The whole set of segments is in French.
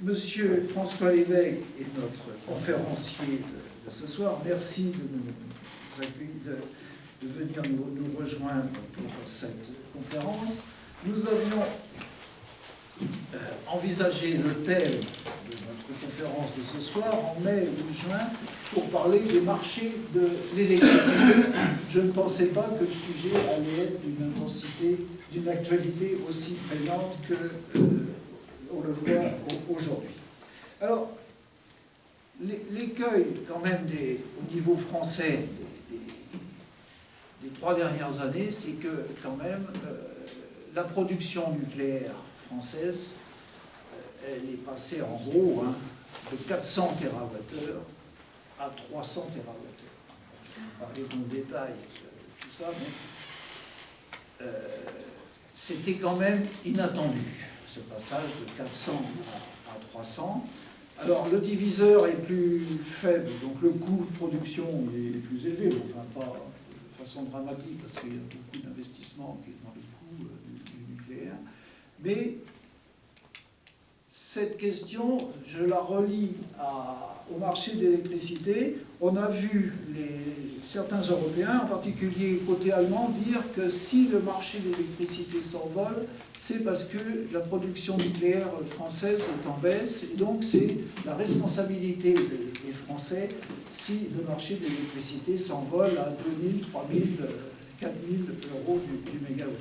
Monsieur François Lévesque est notre conférencier de ce soir. Merci de venir nous rejoindre pour cette conférence. Nous avions envisagé le thème de notre conférence de ce soir en mai ou juin pour parler des marchés de l'électricité. Je ne pensais pas que le sujet allait être d'une intensité, d'une actualité aussi prégnante que on le voit aujourd'hui. Alors, l'écueil quand même au niveau français des 3 dernières années, c'est que quand même la production nucléaire française, elle est passée en gros de 400 TWh à 300 TWh. On va parler dans le détail de tout ça, mais c'était quand même inattendu, ce passage de 400 à 300. Alors le diviseur est plus faible, donc le coût de production est plus élevé, enfin pas de façon dramatique parce qu'il y a beaucoup d'investissement qui est dans le coût du nucléaire. Mais cette question, je la relie au marché de l'électricité. On a vu certains Européens, en particulier côté allemand, dire que si le marché de l'électricité s'envole, c'est parce que la production nucléaire française est en baisse, et donc c'est la responsabilité des Français si le marché de l'électricité s'envole à 2 000, 3 000, 4 000 euros du mégawatt.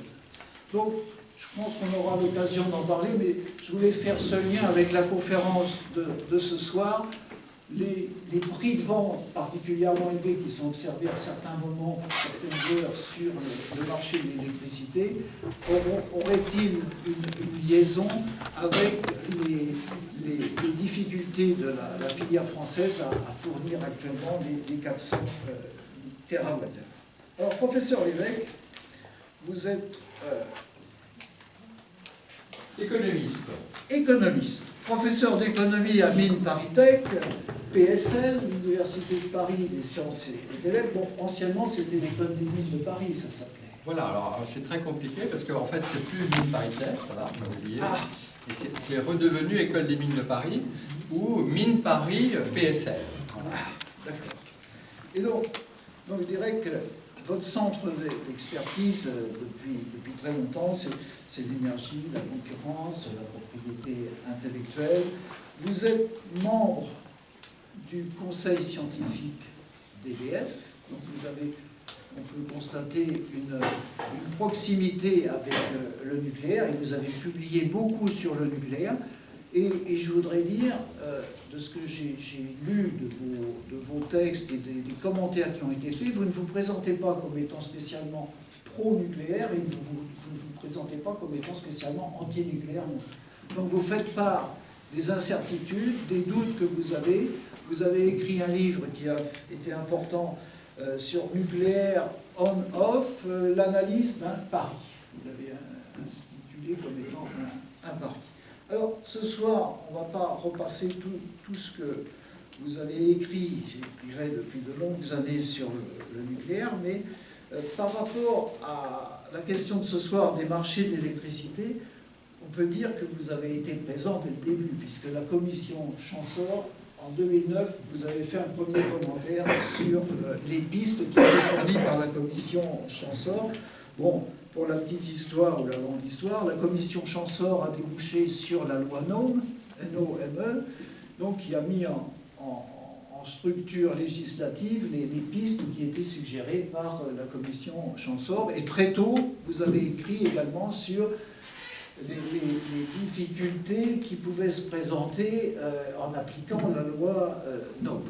Donc, je pense qu'on aura l'occasion d'en parler, mais je voulais faire ce lien avec la conférence de ce soir. Les prix de vente particulièrement élevés qui sont observés à certains moments, certaines heures sur le marché de l'électricité, auraient-ils une liaison avec les difficultés de la filière française à fournir actuellement les 400 TWh. Alors, professeur Lévesque, vous êtes économiste, professeur d'économie à Mines ParisTech, PSL, l'Université de Paris des sciences et des lettres. Bon, anciennement, c'était l'école des mines de Paris, ça s'appelait. Voilà, alors c'est très compliqué parce qu'en fait, c'est plus Mines ParisTech, voilà, on va oublier. Et c'est redevenu École des mines de Paris ou Mines Paris PSL. Voilà. D'accord. Et donc, je dirais que votre centre d'expertise depuis très longtemps, c'est l'énergie, la concurrence, la propriété intellectuelle. Vous êtes membre du conseil scientifique d'EDF, donc vous avez, on peut constater une proximité avec le nucléaire, et vous avez publié beaucoup sur le nucléaire. Et je voudrais dire, de ce que j'ai lu de vos textes et des commentaires qui ont été faits, vous ne vous présentez pas comme étant spécialement pro-nucléaire et vous ne vous présentez pas comme étant spécialement anti-nucléaire. Donc vous faites part des incertitudes, des doutes que vous avez. Vous avez écrit un livre qui a été important sur nucléaire on-off, l'analyse d'un pari. Vous l'avez intitulé comme étant un pari. Alors, ce soir, on ne va pas repasser tout ce que vous avez écrit, j'écrirai depuis de longues années sur le nucléaire, mais par rapport à la question de ce soir des marchés d'électricité, on peut dire que vous avez été présent dès le début, puisque la commission Champsaur, en 2009, vous avez fait un premier commentaire sur les pistes qui étaient fournies par la commission Champsaur. Bon, pour la petite histoire ou la grande histoire, la commission Champsaur a débouché sur la loi NOME, N-O-M-E, donc qui a mis en structure législative les pistes qui étaient suggérées par la commission Champsaur. Et très tôt, vous avez écrit également sur les difficultés qui pouvaient se présenter en appliquant la loi NOME.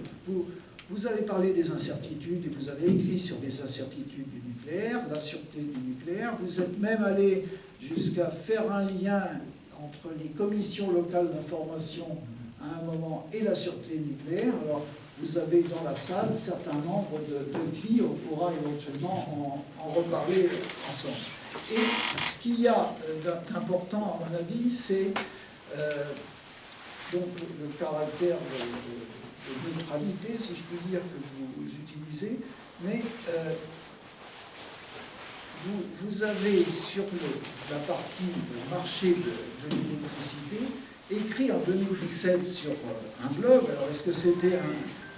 Vous avez parlé des incertitudes et vous avez écrit sur les incertitudes du nucléaire, la sûreté du nucléaire. Vous êtes même allé jusqu'à faire un lien entre les commissions locales d'information à un moment et la sûreté nucléaire. Alors, vous avez dans la salle certains membres de CLI, on pourra éventuellement en reparler ensemble. Et ce qu'il y a d'important, à mon avis, c'est donc le caractère de neutralité, si je peux dire, que vous utilisez, mais vous avez sur la partie marché de l'électricité écrit en 2017 sur un blog. Alors, est-ce que c'était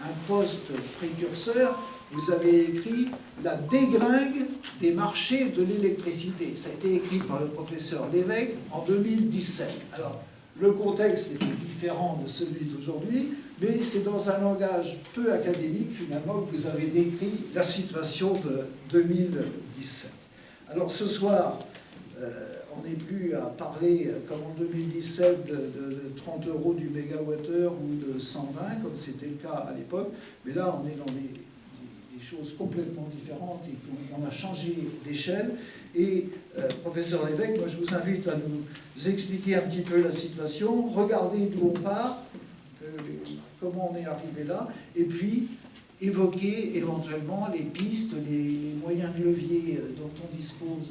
un post précurseur? Vous avez écrit « La dégringue des marchés de l'électricité ». Ça a été écrit par le professeur Lévesque en 2017. Alors, le contexte était différent de celui d'aujourd'hui, mais c'est dans un langage peu académique, finalement, que vous avez décrit la situation de 2017. Alors, ce soir, on n'est plus à parler, comme en 2017, de 30 € du mégawattheure ou de 120, comme c'était le cas à l'époque, mais là, on est dans des choses complètement différentes et on a changé d'échelle. Et professeur Lévesque, moi je vous invite à nous expliquer un petit peu la situation, regarder d'où on part, comment on est arrivé là, et puis évoquer éventuellement les pistes, les moyens de levier dont on dispose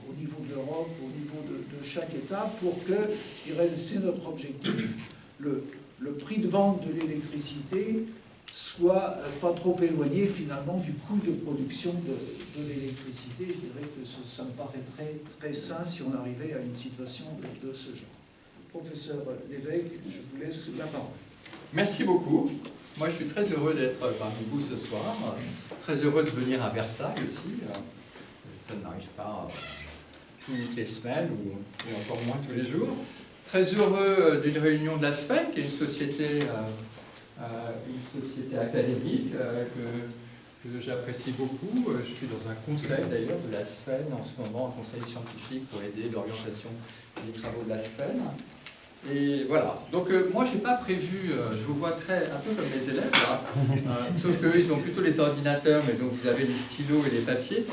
au niveau de l'Europe, au niveau de chaque État, pour que, je dirais, c'est notre objectif, le prix de vente de l'électricité soit pas trop éloigné finalement du coût de production de l'électricité. Je dirais que ça me paraîtrait très sain si on arrivait à une situation de ce genre. Professeur Lévesque, je vous laisse la parole. Merci beaucoup. Moi, je suis très heureux d'être parmi vous ce soir. Très heureux de venir à Versailles aussi. Ça n'arrive pas toutes les semaines ou encore moins tous les jours. Très heureux d'une réunion de la SFEN, qui est une société académique que j'apprécie beaucoup. Je suis dans un conseil d'ailleurs de la SFEN en ce moment, un conseil scientifique pour aider l'orientation des travaux de la SFEN. Et voilà. Donc moi, je n'ai pas prévu, je vous vois un peu comme les élèves, là, sauf qu'eux, ils ont plutôt les ordinateurs, mais donc vous avez les stylos et les papiers.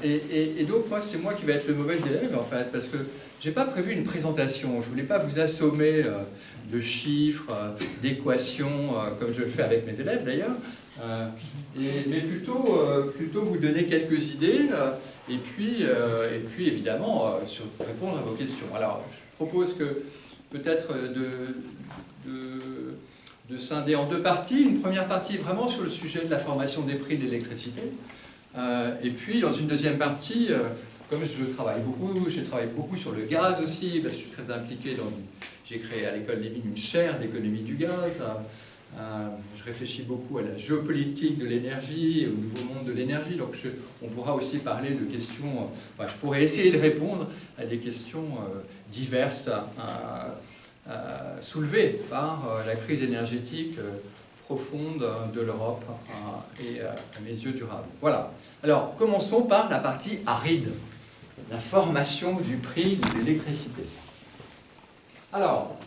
Et donc moi, c'est moi qui vais être le mauvais élève, en fait, parce que je n'ai pas prévu une présentation. Je ne voulais pas vous assommer de chiffres, d'équations, comme je le fais avec mes élèves d'ailleurs, mais plutôt vous donner quelques idées, et puis évidemment répondre à vos questions. Alors, je propose que peut-être de scinder en deux parties. Une première partie vraiment sur le sujet de la formation des prix de l'électricité, et puis dans une deuxième partie, comme j'ai travaillé beaucoup sur le gaz aussi, parce que je suis très impliqué j'ai créé à l'école des mines une chaire d'économie du gaz. Je réfléchis beaucoup à la géopolitique de l'énergie, au nouveau monde de l'énergie, donc on pourra aussi parler de questions, je pourrais essayer de répondre à des questions diverses soulevées par la crise énergétique profonde de l'Europe et à mes yeux durable. Voilà. Alors, commençons par la partie aride, la formation du prix de l'électricité. Alors,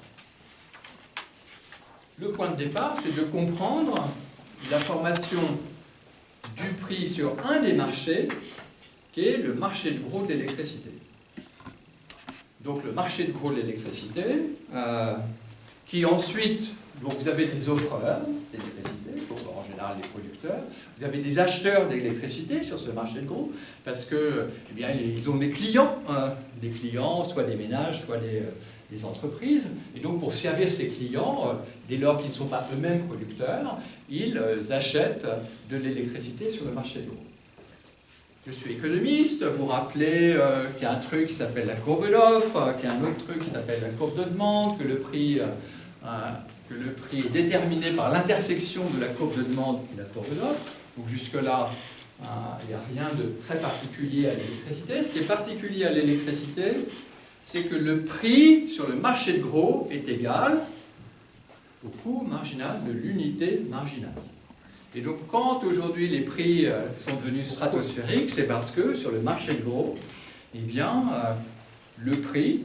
le point de départ, c'est de comprendre la formation du prix sur un des marchés, qui est le marché de gros de l'électricité. Donc le marché de gros de l'électricité, qui ensuite, donc vous avez des offreurs d'électricité, en général les producteurs, vous avez des acheteurs d'électricité sur ce marché de gros, parce que, eh bien, ils ont des clients, soit des ménages, soit des entreprises, et donc pour servir ces clients, dès lors qu'ils ne sont pas eux-mêmes producteurs, ils achètent de l'électricité sur le marché de gros. Je suis économiste, vous rappelez qu'il y a un truc qui s'appelle la courbe d'offre, qu'il y a un autre truc qui s'appelle la courbe de demande, que le prix est déterminé par l'intersection de la courbe de demande et de la courbe d'offre. Donc jusque-là, il n'y a rien de très particulier à l'électricité. Ce qui est particulier à l'électricité, c'est que le prix sur le marché de gros est égal au coût marginal de l'unité marginale. Et donc, quand aujourd'hui les prix sont devenus stratosphériques, c'est parce que sur le marché de gros, eh bien, le prix,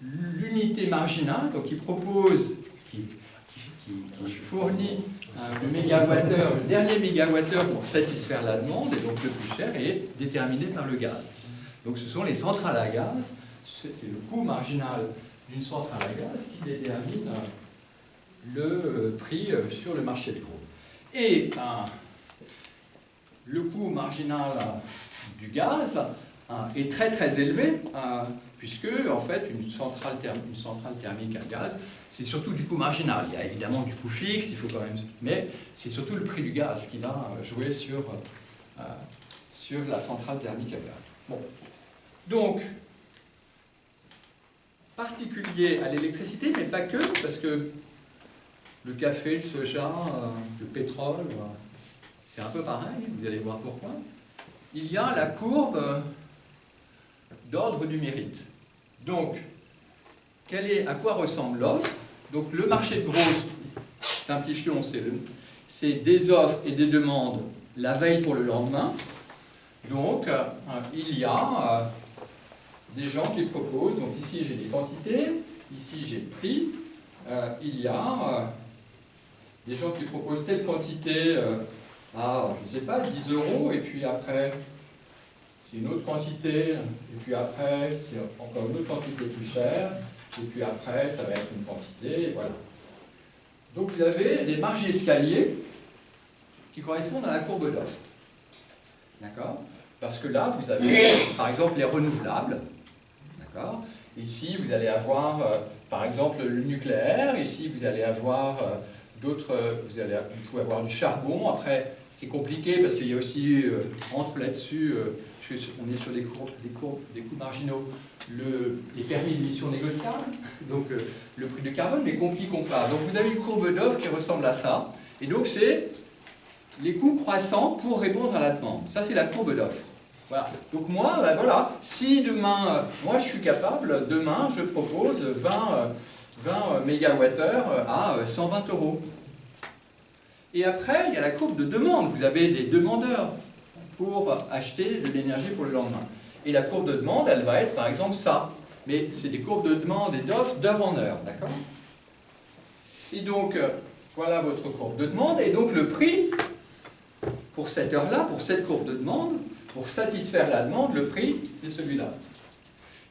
l'unité marginale, donc qui fournit le mégawattheure, le dernier mégawattheure pour satisfaire la demande, et donc le plus cher, est déterminé par le gaz. Donc, ce sont les centrales à gaz, c'est le coût marginal d'une centrale à gaz qui détermine le prix sur le marché de gros. Et le coût marginal du gaz est très très élevé, puisque en fait une centrale thermique à gaz, c'est surtout du coût marginal. Il y a évidemment du coût fixe, il faut quand même, mais c'est surtout le prix du gaz qui va jouer sur la centrale thermique à gaz. Bon. Donc, particulier à l'électricité, mais pas que, parce que le café, le soja, le pétrole, c'est un peu pareil, vous allez voir pourquoi. Il y a la courbe d'ordre du mérite. Donc, à quoi ressemble l'offre? Donc le marché de gros, simplifions, c'est des offres et des demandes la veille pour le lendemain. Donc, il y a des gens qui proposent, donc ici j'ai des quantités, ici j'ai le prix, il y a des gens qui proposent telle quantité à, je ne sais pas, 10 €, et puis après, c'est une autre quantité, et puis après, c'est encore une autre quantité plus chère, et puis après, ça va être une quantité, et voilà. Donc vous avez des marges escaliers qui correspondent à la courbe d'offre. D'accord? Parce que là, vous avez, par exemple, les renouvelables. D'accord? Ici, vous allez avoir, par exemple, le nucléaire. Ici, vous allez avoir d'autres... Vous pouvez avoir du charbon. Après, c'est compliqué parce qu'il y a aussi, entre là-dessus, on est sur des coûts marginaux, les permis d'émission négociables, donc le prix du carbone, mais compliquons pas. Donc vous avez une courbe d'offre qui ressemble à ça. Et donc c'est les coûts croissants pour répondre à la demande. Ça, c'est la courbe d'offre. Voilà. Donc moi, ben voilà, si demain, moi je suis capable, demain je propose 20 MWh à 120 €. Et après, il y a la courbe de demande. Vous avez des demandeurs pour acheter de l'énergie pour le lendemain. Et la courbe de demande, elle va être par exemple ça. Mais c'est des courbes de demande et d'offres d'heure en heure, d'accord? Et donc, voilà votre courbe de demande. Et donc le prix, pour cette heure-là, pour cette courbe de demande, pour satisfaire la demande, le prix, c'est celui-là.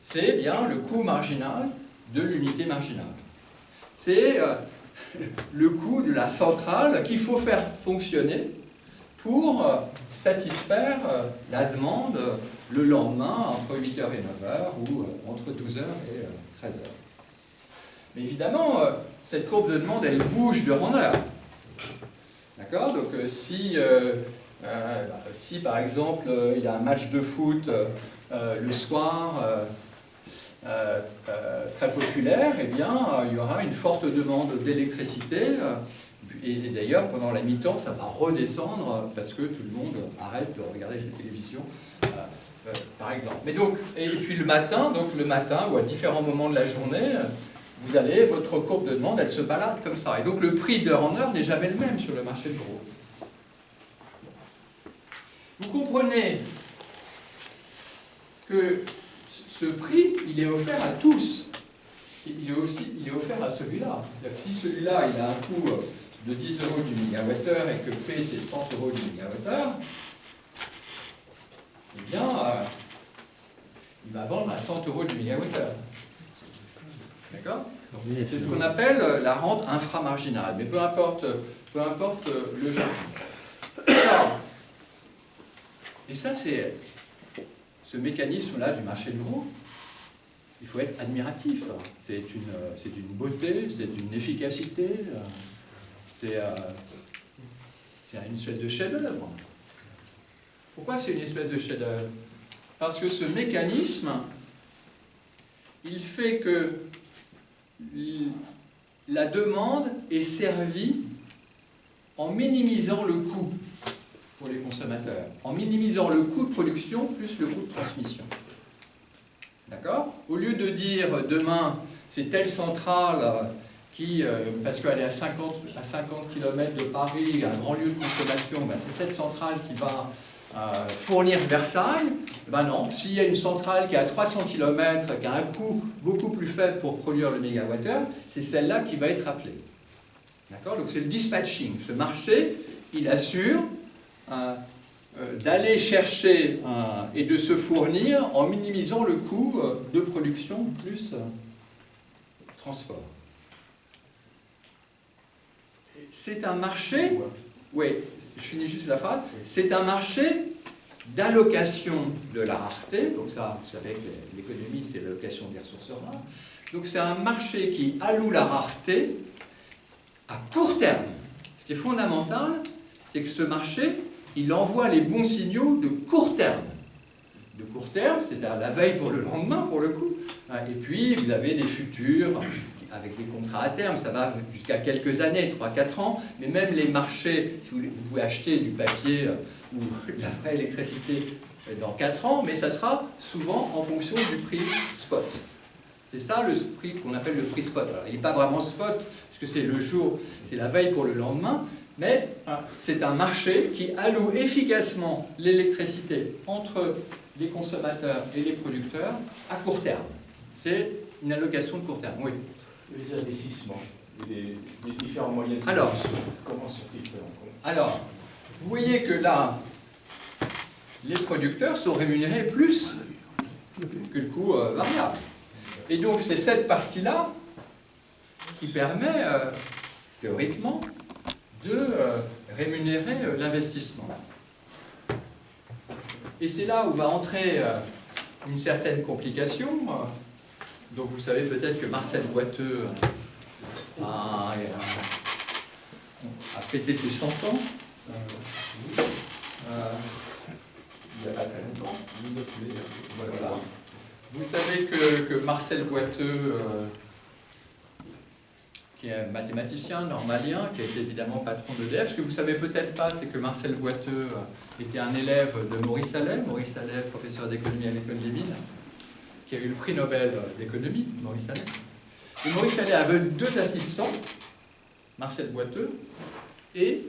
C'est bien le coût marginal de l'unité marginale. C'est le coût de la centrale qu'il faut faire fonctionner pour satisfaire la demande le lendemain entre 8h et 9h ou entre 12h et 13h. Mais évidemment, cette courbe de demande, elle bouge d'heure en heure. D'accord? Donc si par exemple il y a un match de foot le soir très populaire, eh bien il y aura une forte demande d'électricité. Et d'ailleurs, pendant la mi-temps, ça va redescendre parce que tout le monde arrête de regarder la télévision, par exemple. Mais donc, et puis le matin ou à différents moments de la journée, vous allez, votre courbe de demande, elle se balade comme ça. Et donc le prix d'heure en heure n'est jamais le même sur le marché de gros. Vous comprenez que ce prix, il est offert à tous. Il est offert à celui-là. Si celui-là, il a un coût de 10 € du mégawattheure et que P c'est 100 € du mégawattheure, eh bien, il va vendre à 100 € du mégawattheure. D'accord? C'est ce qu'on appelle la rente inframarginale, mais peu importe le genre. Et ça, c'est ce mécanisme-là du marché de gros. Il faut être admiratif. C'est d'une beauté, c'est d'une efficacité. C'est une espèce de chef-d'œuvre. Pourquoi c'est une espèce de chef-d'œuvre? Parce que ce mécanisme, il fait que la demande est servie en minimisant le coût pour les consommateurs, en minimisant le coût de production plus le coût de transmission. D'accord? Au lieu de dire demain, c'est telle centrale qui, parce qu'elle est à 50 km de Paris, un grand lieu de consommation, ben c'est cette centrale qui va fournir Versailles. Ben non, s'il y a une centrale qui est à 300 km, qui a un coût beaucoup plus faible pour produire le mégawattheure, c'est celle-là qui va être appelée. D'accord? Donc c'est le dispatching. Ce marché, il assure d'aller chercher et de se fournir en minimisant le coût de production plus transport. C'est un marché, oui, je finis juste la phrase, c'est un marché d'allocation de la rareté, donc ça, vous savez que l'économie, c'est l'allocation des ressources rares, donc c'est un marché qui alloue la rareté à court terme. Ce qui est fondamental, c'est que ce marché, il envoie les bons signaux de court terme. de court terme, c'est-à-dire la veille pour le lendemain, pour le coup. Et puis, vous avez des futurs, avec des contrats à terme, ça va jusqu'à quelques années, 3-4 ans, mais même les marchés, si vous pouvez acheter du papier ou de la vraie électricité dans 4 ans, mais ça sera souvent en fonction du prix spot. C'est ça le prix qu'on appelle le prix spot. Alors, il n'est pas vraiment spot, parce que c'est le jour, c'est la veille pour le lendemain, mais c'est un marché qui alloue efficacement l'électricité entre les consommateurs et les producteurs à court terme. C'est une allocation de court terme, oui. Les investissements, les différents moyens de Alors, comment sont-ils pris en compte? Alors, vous voyez que là, les producteurs sont rémunérés plus que le coût variable. Et donc, c'est cette partie-là qui permet, théoriquement, de rémunérer l'investissement. Et c'est là où va entrer une certaine complication. Donc vous savez peut-être que Marcel Boiteux a fêté ses 100 ans. Il n'y a pas très longtemps. Voilà. Vous savez que Marcel Boiteux, qui est un mathématicien normalien, qui a été évidemment patron d'EDF, ce que vous ne savez peut-être pas, c'est que Marcel Boiteux était un élève de Maurice Allais, professeur d'économie à l'École des Mines, qui a eu le prix Nobel d'économie, Maurice Allais. Et Maurice Allais avait 2 assistants, Marcel Boiteux, et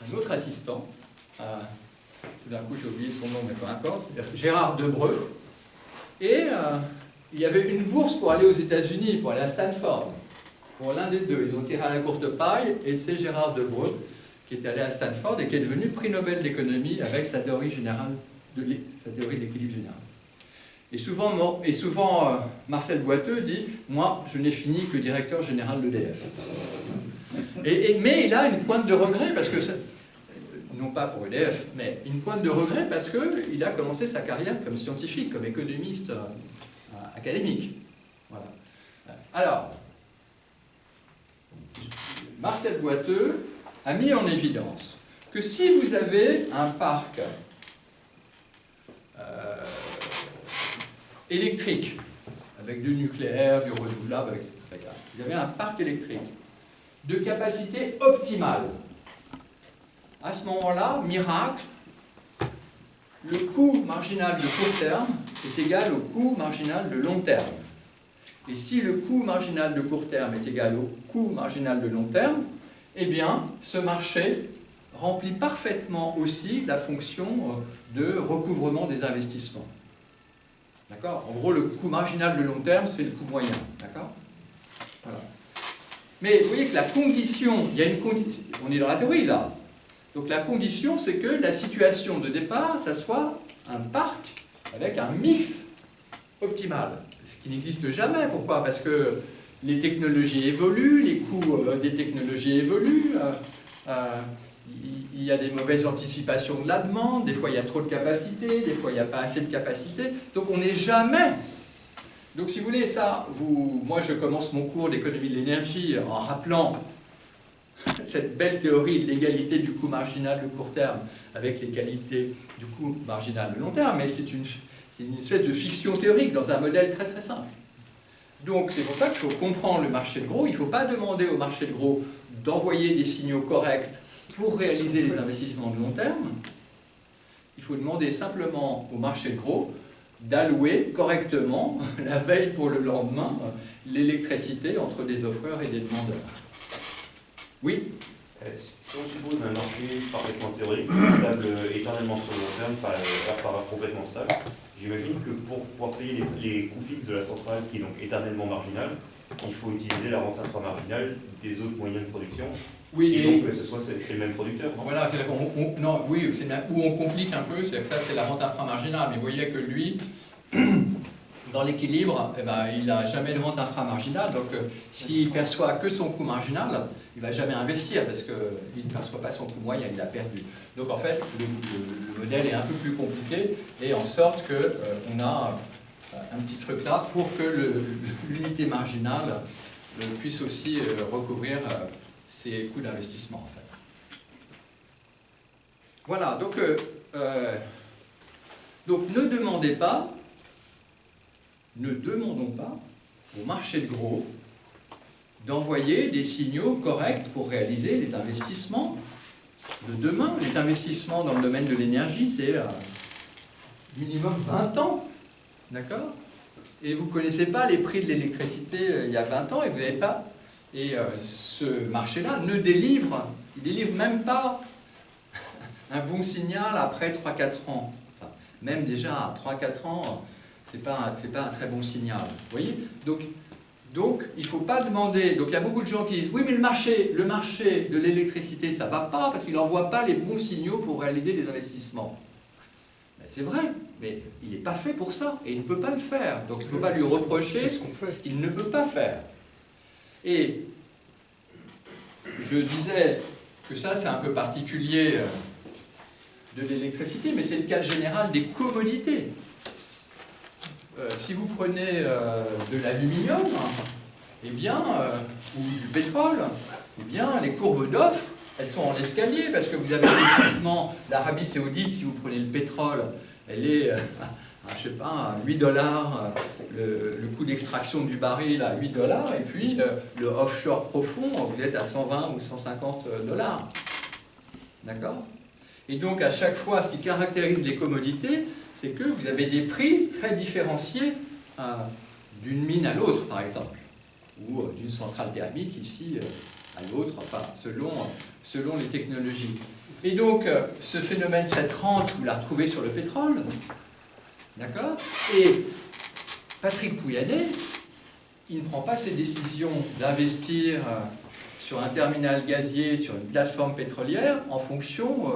un autre assistant, tout d'un coup j'ai oublié son nom, mais peu importe, Gérard Debreu, et il y avait une bourse pour aller aux États-Unis, pour aller à Stanford, pour l'un des deux. Ils ont tiré à la courte paille, et c'est Gérard Debreu qui est allé à Stanford et qui est devenu prix Nobel d'économie avec sa théorie générale, sa théorie de l'équilibre général. Et souvent, Marcel Boiteux dit « Moi, je n'ai fini que directeur général d'EDF. » Mais il a une pointe de regret, parce que, non pas pour EDF, mais une pointe de regret parce qu'il a commencé sa carrière comme scientifique, comme économiste académique. Voilà. Alors, Marcel Boiteux a mis en évidence que si vous avez un parc électrique, avec du nucléaire, du renouvelable, etc. Vous avez un parc électrique de capacité optimale. À ce moment-là, miracle, le coût marginal de court terme est égal au coût marginal de long terme. Et si le coût marginal de court terme est égal au coût marginal de long terme, eh bien, ce marché remplit parfaitement aussi la fonction de recouvrement des investissements. D'accord? En gros, le coût marginal de long terme, c'est le coût moyen. D'accord? Voilà. Mais vous voyez que la condition, il y a une condition, on est dans la théorie là. Donc la condition, c'est que la situation de départ, ça soit un parc avec un mix optimal. Ce qui n'existe jamais. Pourquoi? Parce que les technologies évoluent, les coûts des technologies évoluent. Il y a des mauvaises anticipations de la demande, des fois il y a trop de capacité, des fois il n'y a pas assez de capacité, donc on n'est jamais. Donc si vous voulez ça, moi je commence mon cours d'économie de l'énergie en rappelant cette belle théorie de l'égalité du coût marginal de court terme avec l'égalité du coût marginal de long terme, mais c'est une espèce de fiction théorique dans un modèle très très simple. Donc c'est pour ça qu'il faut comprendre le marché de gros, il ne faut pas demander au marché de gros d'envoyer des signaux corrects pour réaliser les investissements de long terme. Il faut demander simplement au marché de gros d'allouer correctement, la veille pour le lendemain, l'électricité entre des offreurs et des demandeurs. Oui? Si on suppose un marché parfaitement théorique, stable éternellement sur le long terme, par complètement stable, j'imagine que pour pouvoir payer les coûts fixes de la centrale, qui est donc éternellement marginale, il faut utiliser la rente inframarginale des autres moyens de production. Oui, et donc que ce soit chez le même producteur, non? Voilà, c'est non, oui, où on complique un peu, c'est que ça c'est la rente inframarginale, mais vous voyez que lui, dans l'équilibre, eh ben, il n'a jamais de rente inframarginale, donc s'il perçoit que son coût marginal, il ne va jamais investir parce qu'il ne perçoit pas son coût moyen, il a perdu. Donc en fait, le modèle est un peu plus compliqué, et en sorte qu'on a un petit truc là pour que l'unité marginale puisse aussi recouvrir ses coûts d'investissement, en fait. Voilà, donc Donc ne demandons pas au marché de gros d'envoyer des signaux corrects pour réaliser les investissements de demain. Les investissements dans le domaine de l'énergie, c'est minimum 20 ans, d'accord? Et vous ne connaissez pas les prix de l'électricité il y a 20 ans et vous n'avez pas... Et ce marché-là ne délivre, il délivre même pas un bon signal après 3-4 ans. Enfin, même déjà à 3-4 ans, c'est pas un très bon signal. Vous voyez? Donc il ne faut pas demander... Donc il y a beaucoup de gens qui disent « Oui, mais le marché de l'électricité, ça ne va pas parce qu'il n'envoie pas les bons signaux pour réaliser les investissements. » C'est vrai, mais il n'est pas fait pour ça et il ne peut pas le faire. Donc il ne faut pas lui reprocher ce qu'il ne peut pas faire. Et je disais que ça, c'est un peu particulier de l'électricité, mais c'est le cas général des commodités. Si vous prenez de l'aluminium, eh bien, ou du pétrole, eh bien, les courbes d'offres, elles sont en escalier, parce que vous avez des gisements d'Arabie Saoudite, si vous prenez le pétrole, elle est, je sais pas, à 8 $, le coût d'extraction du baril à 8 $, et puis le offshore profond, vous êtes à 120 ou 150 $. D'accord? Et donc, à chaque fois, ce qui caractérise les commodités, c'est que vous avez des prix très différenciés d'une mine à l'autre, par exemple, ou d'une centrale thermique ici à l'autre, enfin, selon les technologies. Et donc, ce phénomène, cette rente, vous la retrouvez sur le pétrole, d'accord? Et Patrick Pouyanné, il ne prend pas ses décisions d'investir sur un terminal gazier, sur une plateforme pétrolière, en fonction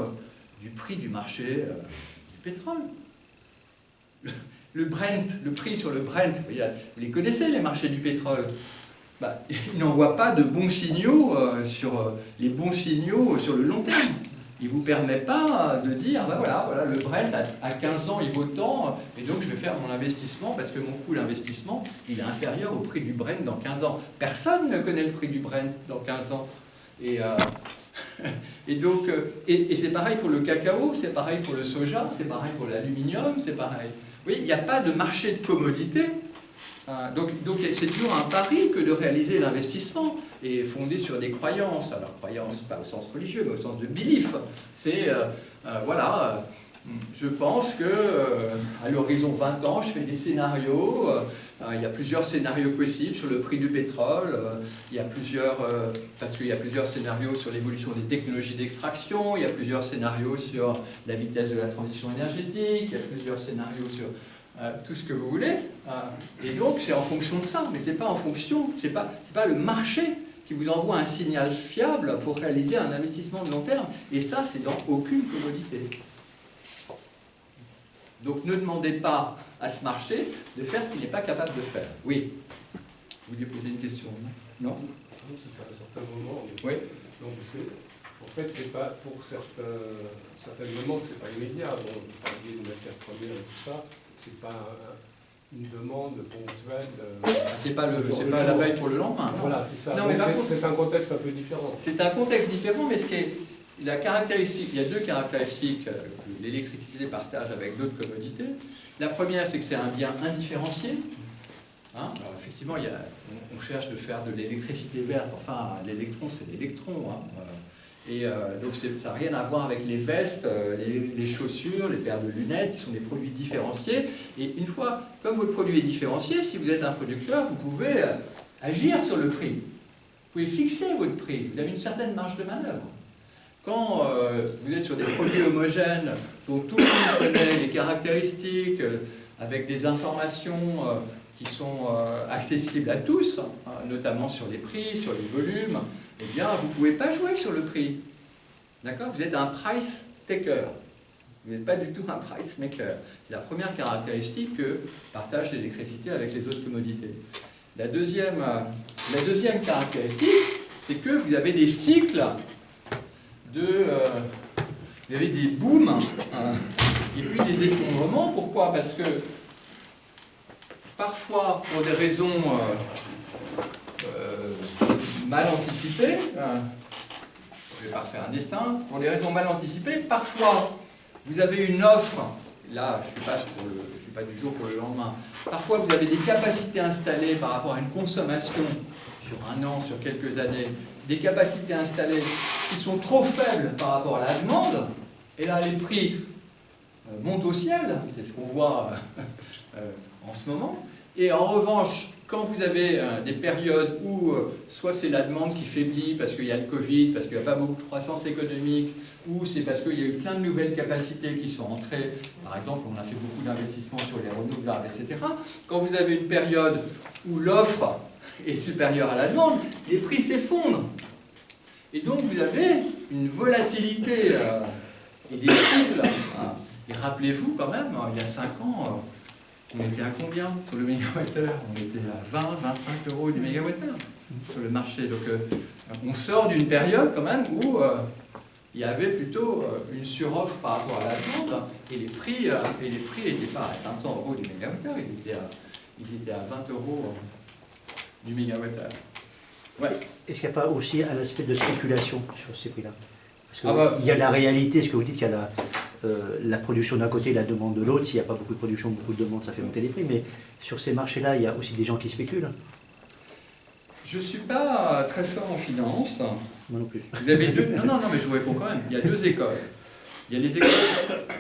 du prix du marché du pétrole. Le Brent, le prix sur le Brent, vous les connaissez, les marchés du pétrole. Bah, il n'envoie pas de bons signaux sur les bons signaux sur le long terme. Il ne vous permet pas de dire, ben voilà, le Brent à 15 ans il vaut tant, et donc je vais faire mon investissement parce que mon coût d'investissement il est inférieur au prix du Brent dans 15 ans. Personne ne connaît le prix du Brent dans 15 ans. Et donc, et c'est pareil pour le cacao, c'est pareil pour le soja, c'est pareil pour l'aluminium, c'est pareil. Oui, il n'y a pas de marché de commodité. Donc c'est toujours un pari que de réaliser l'investissement et fondé sur des croyances. Alors croyances pas au sens religieux mais au sens de belief. C'est voilà, je pense que à l'horizon 20 ans je fais des scénarios. Il y a plusieurs scénarios possibles sur le prix du pétrole. Il y a parce qu'il y a plusieurs scénarios sur l'évolution des technologies d'extraction. Il y a plusieurs scénarios sur la vitesse de la transition énergétique. Il y a plusieurs scénarios sur tout ce que vous voulez, et donc c'est en fonction de ça, mais c'est pas en fonction, c'est pas le marché qui vous envoie un signal fiable pour réaliser un investissement de long terme, et ça c'est dans aucune commodité. Donc ne demandez pas à ce marché de faire ce qu'il n'est pas capable de faire. Oui. Vous vouliez poser une question? Non? C'est à un certain moment. Oui. Donc en fait, c'est pas pour certaines demandes, c'est pas immédiat. Bon, vous parliez de matières premières et tout ça. C'est pas une demande ponctuelle. C'est pas la veille pour le lendemain. Voilà, c'est ça. Non, mais c'est un contexte un peu différent. C'est un contexte différent, mais la caractéristique, il y a deux caractéristiques que l'électricité partage avec d'autres commodités. La première, c'est que c'est un bien indifférencié. Hein, alors effectivement, on cherche de faire de l'électricité verte. Enfin, l'électron, c'est l'électron. Hein. Donc ça n'a rien à voir avec les vestes, les chaussures, les paires de lunettes, qui sont des produits différenciés. Et une fois, comme votre produit est différencié, si vous êtes un producteur, vous pouvez agir sur le prix. Vous pouvez fixer votre prix. Vous avez une certaine marge de manœuvre. Quand vous êtes sur des produits homogènes, dont tout le monde connaît les caractéristiques, avec des informations qui sont accessibles à tous, notamment sur les prix, sur les volumes, eh bien, vous ne pouvez pas jouer sur le prix. D'accord? Vous êtes un price taker. Vous n'êtes pas du tout un price maker. C'est la première caractéristique que partage l'électricité avec les autres commodités. La deuxième caractéristique, c'est que vous avez des cycles vous avez des booms et puis des effondrements. Pourquoi? Parce que parfois, pour des raisons mal anticipées, je vais pas refaire un dessin, pour des raisons mal anticipées, parfois vous avez une offre, là, je suis pas du jour pour le lendemain. Parfois, vous avez des capacités installées par rapport à une consommation sur un an, sur quelques années, des capacités installées qui sont trop faibles par rapport à la demande, et là, les prix montent au ciel, c'est ce qu'on voit en ce moment. Et en revanche, quand vous avez des périodes où soit c'est la demande qui faiblit parce qu'il y a le Covid, parce qu'il n'y a pas beaucoup de croissance économique, ou c'est parce qu'il y a eu plein de nouvelles capacités qui sont entrées, par exemple, on a fait beaucoup d'investissements sur les renouvelables, etc. Quand vous avez une période où l'offre est supérieure à la demande, les prix s'effondrent. Et donc vous avez une volatilité et des cycles. Et rappelez-vous quand même, il y a 5 ans, on était à combien sur le mégawattheure? On était à 20, 25 euros du mégawattheure sur le marché. Donc on sort d'une période quand même où il y avait plutôt une suroffre par rapport à la demande et les prix n'étaient pas à 500 euros du mégawattheure, ils étaient à 20 euros du mégawattheure. Ouais. Est-ce qu'il n'y a pas aussi un aspect de spéculation sur ces prix-là? Parce qu'il Ah y a la réalité, ce que vous dites, il y a la production d'un côté, la demande de l'autre. S'il n'y a pas beaucoup de production, beaucoup de demande, ça fait monter les prix. Mais sur ces marchés-là, il y a aussi des gens qui spéculent. Je ne suis pas très fort en finance. Moi non plus. Vous avez deux... Non, mais je vous réponds quand même. Il y a deux écoles. Il y a les écoles,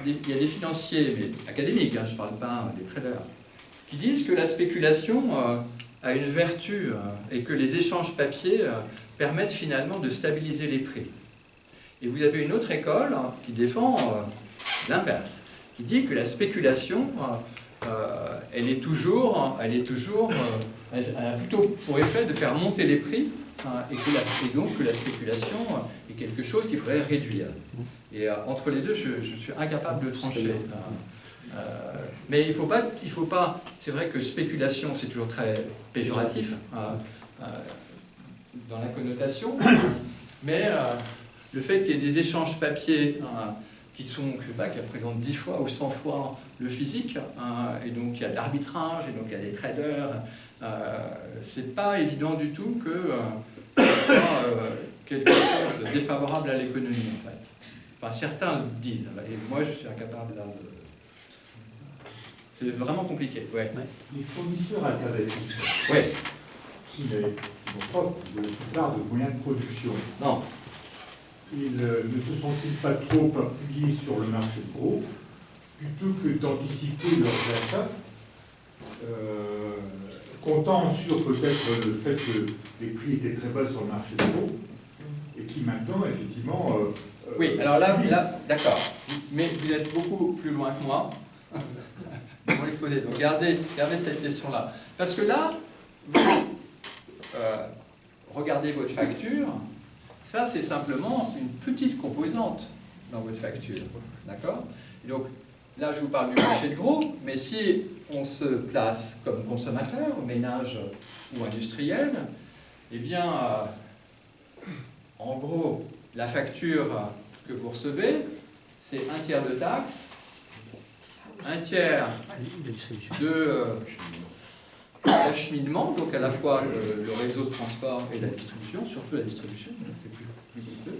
il y a des financiers, mais académiques, hein, je ne parle pas des traders, qui disent que la spéculation a une vertu et que les échanges papier permettent finalement de stabiliser les prix. Et vous avez une autre école qui défend l'inverse, qui dit que la spéculation, elle a plutôt pour effet de faire monter les prix et donc que la spéculation est quelque chose qu'il faudrait réduire. Et entre les deux, je suis incapable de trancher. Mais il faut pas. C'est vrai que spéculation, c'est toujours très péjoratif dans la connotation, mais le fait qu'il y ait des échanges papier qui représentent 10 fois ou 100 fois le physique, et donc il y a de l'arbitrage, et donc il y a des traders, c'est pas évident du tout que ce soit quelque chose de défavorable à l'économie, en fait. Enfin, certains le disent, et moi je suis incapable là de... C'est vraiment compliqué, ouais. Les fournisseurs alternatifs, Ouais. qui n'ont pas la plupart de moyens de production, Non. ils ne se sont-ils pas trop appuyés sur le marché de gros plutôt que d'anticiper leurs achats, comptant sur peut-être le fait que les prix étaient très bas sur le marché de gros et qui maintenant, effectivement... oui, alors là d'accord. Mais vous êtes beaucoup plus loin que moi dans mon exposé. Donc gardez cette question-là. Parce que là, vous regardez votre facture, ça c'est simplement une petite composante dans votre facture. D'accord? Donc là, je vous parle du marché de gros, mais si on se place comme consommateur, ménage ou industriel, eh bien, en gros, la facture que vous recevez, c'est 1/3 de taxes, 1/3 de l'acheminement, donc à la fois le réseau de transport et la distribution, surtout la distribution, c'est plus coûteux,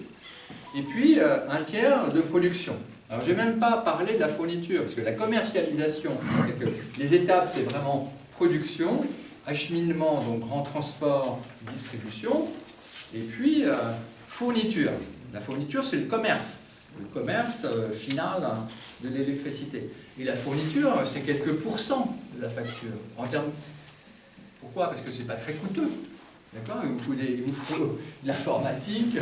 et puis 1/3 de production. Alors, je n'ai même pas parlé de la fourniture, parce que la commercialisation, les étapes, c'est vraiment production, acheminement, donc grand transport, distribution, et puis fourniture. La fourniture, c'est le commerce final de l'électricité. Et la fourniture, c'est quelques pourcents de la facture. En termes... Pourquoi? Parce que ce n'est pas très coûteux. D'accord? Il vous faut de l'informatique,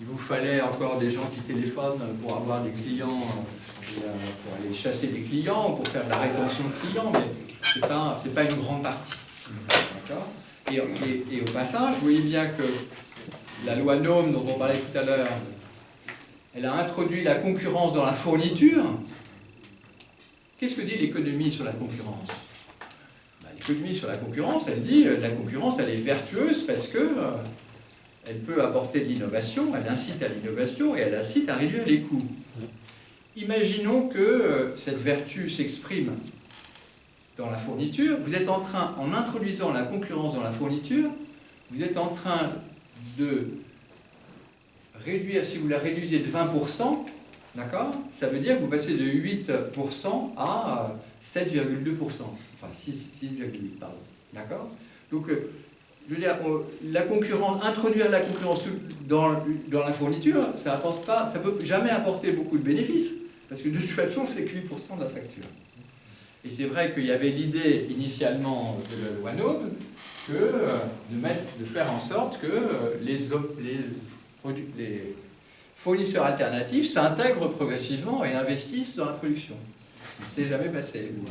il vous fallait encore des gens qui téléphonent pour avoir des clients, pour aller chasser des clients, pour faire de la rétention de clients, mais c'est pas une grande partie. D'accord? Et au passage, vous voyez bien que la loi Nome, dont on parlait tout à l'heure, elle a introduit la concurrence dans la fourniture. Qu'est-ce que dit l'économie sur la concurrence? L'économie sur la concurrence, elle dit que la concurrence, elle est vertueuse parce que elle peut apporter de l'innovation, elle incite à l'innovation et elle incite à réduire les coûts. Imaginons que cette vertu s'exprime dans la fourniture. Vous êtes en train, en introduisant la concurrence dans la fourniture, vous êtes en train de réduire, si vous la réduisez de 20%, D'accord? Ça veut dire que vous passez de 8% à 7,2%. Enfin, 6,8, pardon. D'accord? Donc, je veux dire, la concurrence, introduire la concurrence dans la fourniture, ça ne peut jamais apporter beaucoup de bénéfices, parce que de toute façon, c'est que 8% de la facture. Et c'est vrai qu'il y avait l'idée initialement de la loi NOM de faire en sorte que les fournisseurs alternatifs s'intègrent progressivement et investissent dans la production. Il ne s'est jamais passé, ou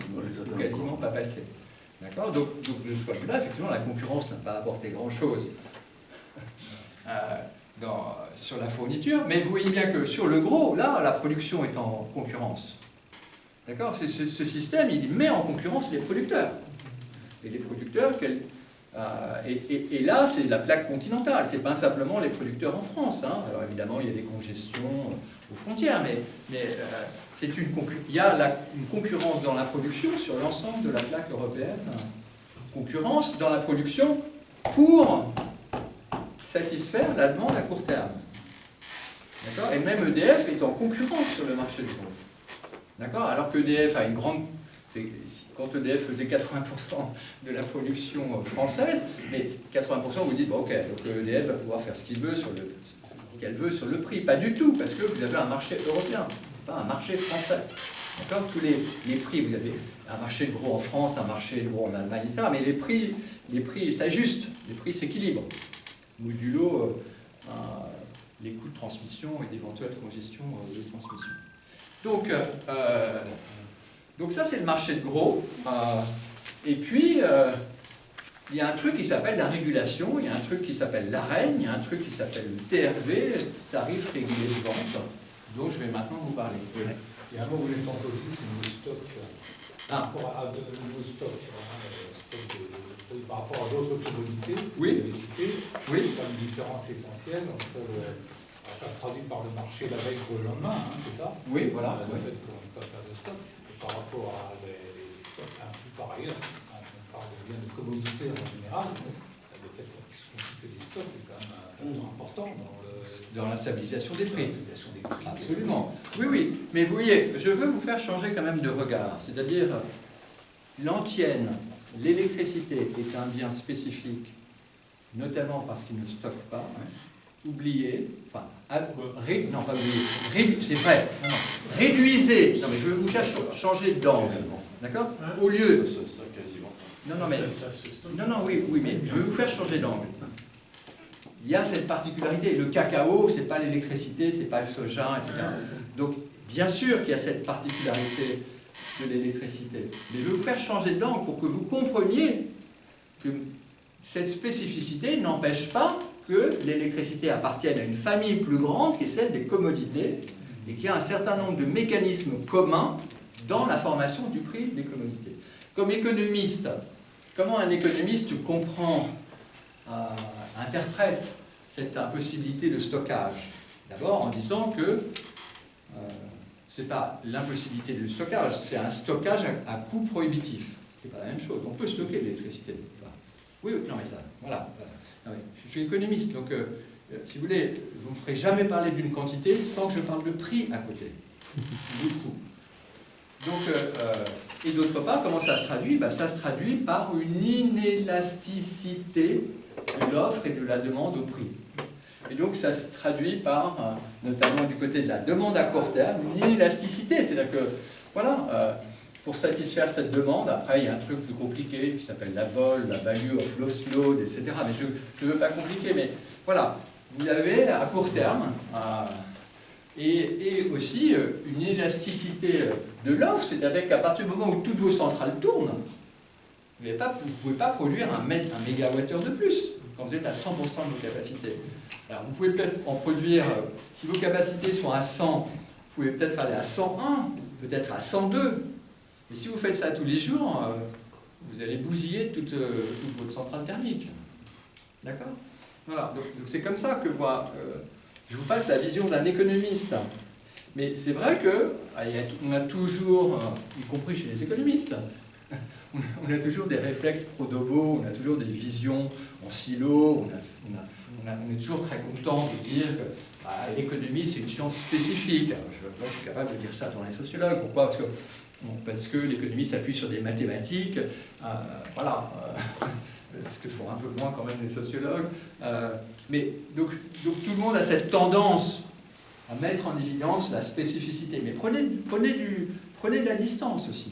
quasiment pas passé. D'accord? Donc, de ce point de vue-là, effectivement, la concurrence n'a pas apporté grand-chose sur la fourniture, mais vous voyez bien que sur le gros, là, la production est en concurrence. D'accord? Ce système, il met en concurrence les producteurs. Et les producteurs, et là, c'est la plaque continentale, c'est pas simplement les producteurs en France. Hein. Alors évidemment, il y a des congestions aux frontières, mais il y a une concurrence dans la production sur l'ensemble de la plaque européenne. Concurrence dans la production pour satisfaire la demande à court terme. D'accord? Et même EDF est en concurrence sur le marché du gros. D'accord? Alors qu'EDF a une grande... Quand EDF faisait 80% de la production française, mais 80% vous dites, bon, ok, donc EDF va pouvoir faire ce qu'elle veut sur le prix. Pas du tout, parce que vous avez un marché européen, c'est pas un marché français. D'accord? Tous les prix, vous avez un marché de gros en France, un marché de gros en Allemagne, etc. Mais les prix s'ajustent, les prix s'équilibrent. Modulo les coûts de transmission et d'éventuelles congestions de transmission. Donc ça, c'est le marché de gros. Et puis, il y a un truc qui s'appelle la régulation, il y a un truc qui s'appelle l'AREN, il y a un truc qui s'appelle le TRV, tarif régulé de vente, dont je vais maintenant vous parler. Et un mot, vous voulez tenter aussi, c'est le nouveau stock. Par rapport à de nouveaux stocks, par rapport à d'autres commodités, oui. Vous avez cité, oui. Il y a une différence essentielle entre ça se traduit par le marché la veille pour le lendemain, hein, c'est ça? Oui, voilà. Le fait qu'on ne peut pas faire de stock. Par rapport à les stocks influx par ailleurs, quand on parle bien de commodités en général, le fait qu'on puisse constituer des stocks est quand même un facteur important dans la stabilisation des prix. Absolument. Absolument. Oui, oui. Mais vous voyez, je veux vous faire changer quand même de regard. C'est-à-dire, l'antienne, l'électricité est un bien spécifique, notamment parce qu'il ne stocke pas. Oubliez, enfin, non pas oubliez, c'est vrai, non, réduisez, non mais je vais vous faire changer d'angle, d'accord? Au lieu, oui, mais je vais vous faire changer d'angle. Il y a cette particularité, le cacao, c'est pas l'électricité, c'est pas le soja, etc. Donc, bien sûr qu'il y a cette particularité de l'électricité, mais je vais vous faire changer d'angle pour que vous compreniez que cette spécificité n'empêche pas que l'électricité appartienne à une famille plus grande qui est celle des commodités et qui a un certain nombre de mécanismes communs dans la formation du prix des commodités. Comme économiste, comment un économiste comprend, interprète cette impossibilité de stockage? D'abord en disant que ce n'est pas l'impossibilité du stockage, c'est un stockage à coût prohibitif. Ce n'est pas la même chose. On peut stocker de l'électricité. Enfin, oui, non mais ça, voilà. Je suis économiste, donc si vous voulez, vous ne me ferez jamais parler d'une quantité sans que je parle de prix à côté. Beaucoup. Donc, et d'autre part, comment ça se traduit? Ça se traduit par une inélasticité de l'offre et de la demande au prix. Et donc ça se traduit par, notamment du côté de la demande à court terme, une inélasticité. C'est-à-dire que, voilà, pour satisfaire cette demande, après il y a un truc plus compliqué qui s'appelle la vol, la value of lost load, etc. Mais je ne veux pas compliquer, mais voilà, vous avez à court terme et aussi une élasticité de l'offre, c'est-à-dire qu'à partir du moment où toutes vos centrales tournent, vous ne pouvez pas produire un mégawattheure de plus quand vous êtes à 100% de vos capacités. Alors vous pouvez peut-être en produire, si vos capacités sont à 100, vous pouvez peut-être aller à 101, peut-être à 102. Mais si vous faites ça tous les jours, vous allez bousiller toute votre centrale thermique. D'accord? Voilà, donc c'est comme ça que je vous passe la vision d'un économiste. Mais c'est vrai qu'on a toujours, y compris chez les économistes, on a toujours des réflexes pro-dobo, on a toujours des visions en silo, on est toujours très content de dire que l'économie, c'est une science spécifique. Alors, moi, je suis capable de dire ça devant les sociologues. Pourquoi? Parce que l'économie s'appuie sur des mathématiques. Voilà. Ce que font un peu moins quand même les sociologues. Mais donc tout le monde a cette tendance à mettre en évidence la spécificité. Mais prenez de la distance aussi.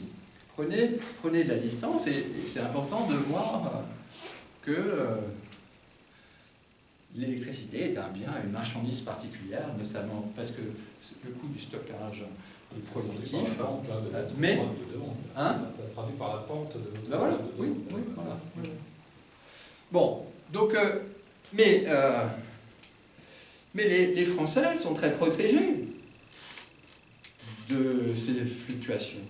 Prenez de la distance et c'est important de voir que l'électricité est un bien, une marchandise particulière, notamment parce que le coût du stockage est productif. Mais ça se traduit par la pente de votre... Ben voilà, oui, voilà. Bon, donc, mais les Français sont très protégés de ces fluctuations.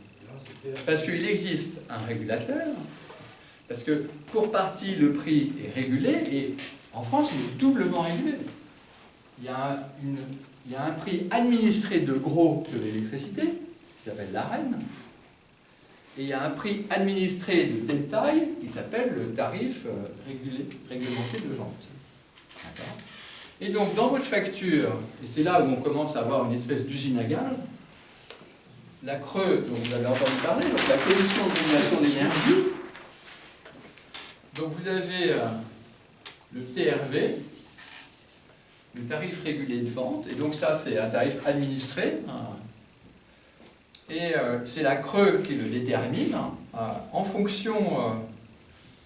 Parce qu'il existe un régulateur, parce que pour partie le prix est régulé, et en France il est doublement régulé. Il y a un prix administré de gros de l'électricité, qui s'appelle l'AREN, et il y a un prix administré de détail qui s'appelle le tarif réglementé de vente. D'accord ? Et donc dans votre facture, et c'est là où on commence à avoir une espèce d'usine à gaz, la CRE, dont vous avez entendu parler, donc la Commission de régulation de l'énergie, donc vous avez le TRV, le tarif régulé de vente, et donc ça c'est un tarif administré, et c'est la CRE qui le détermine. En fonction,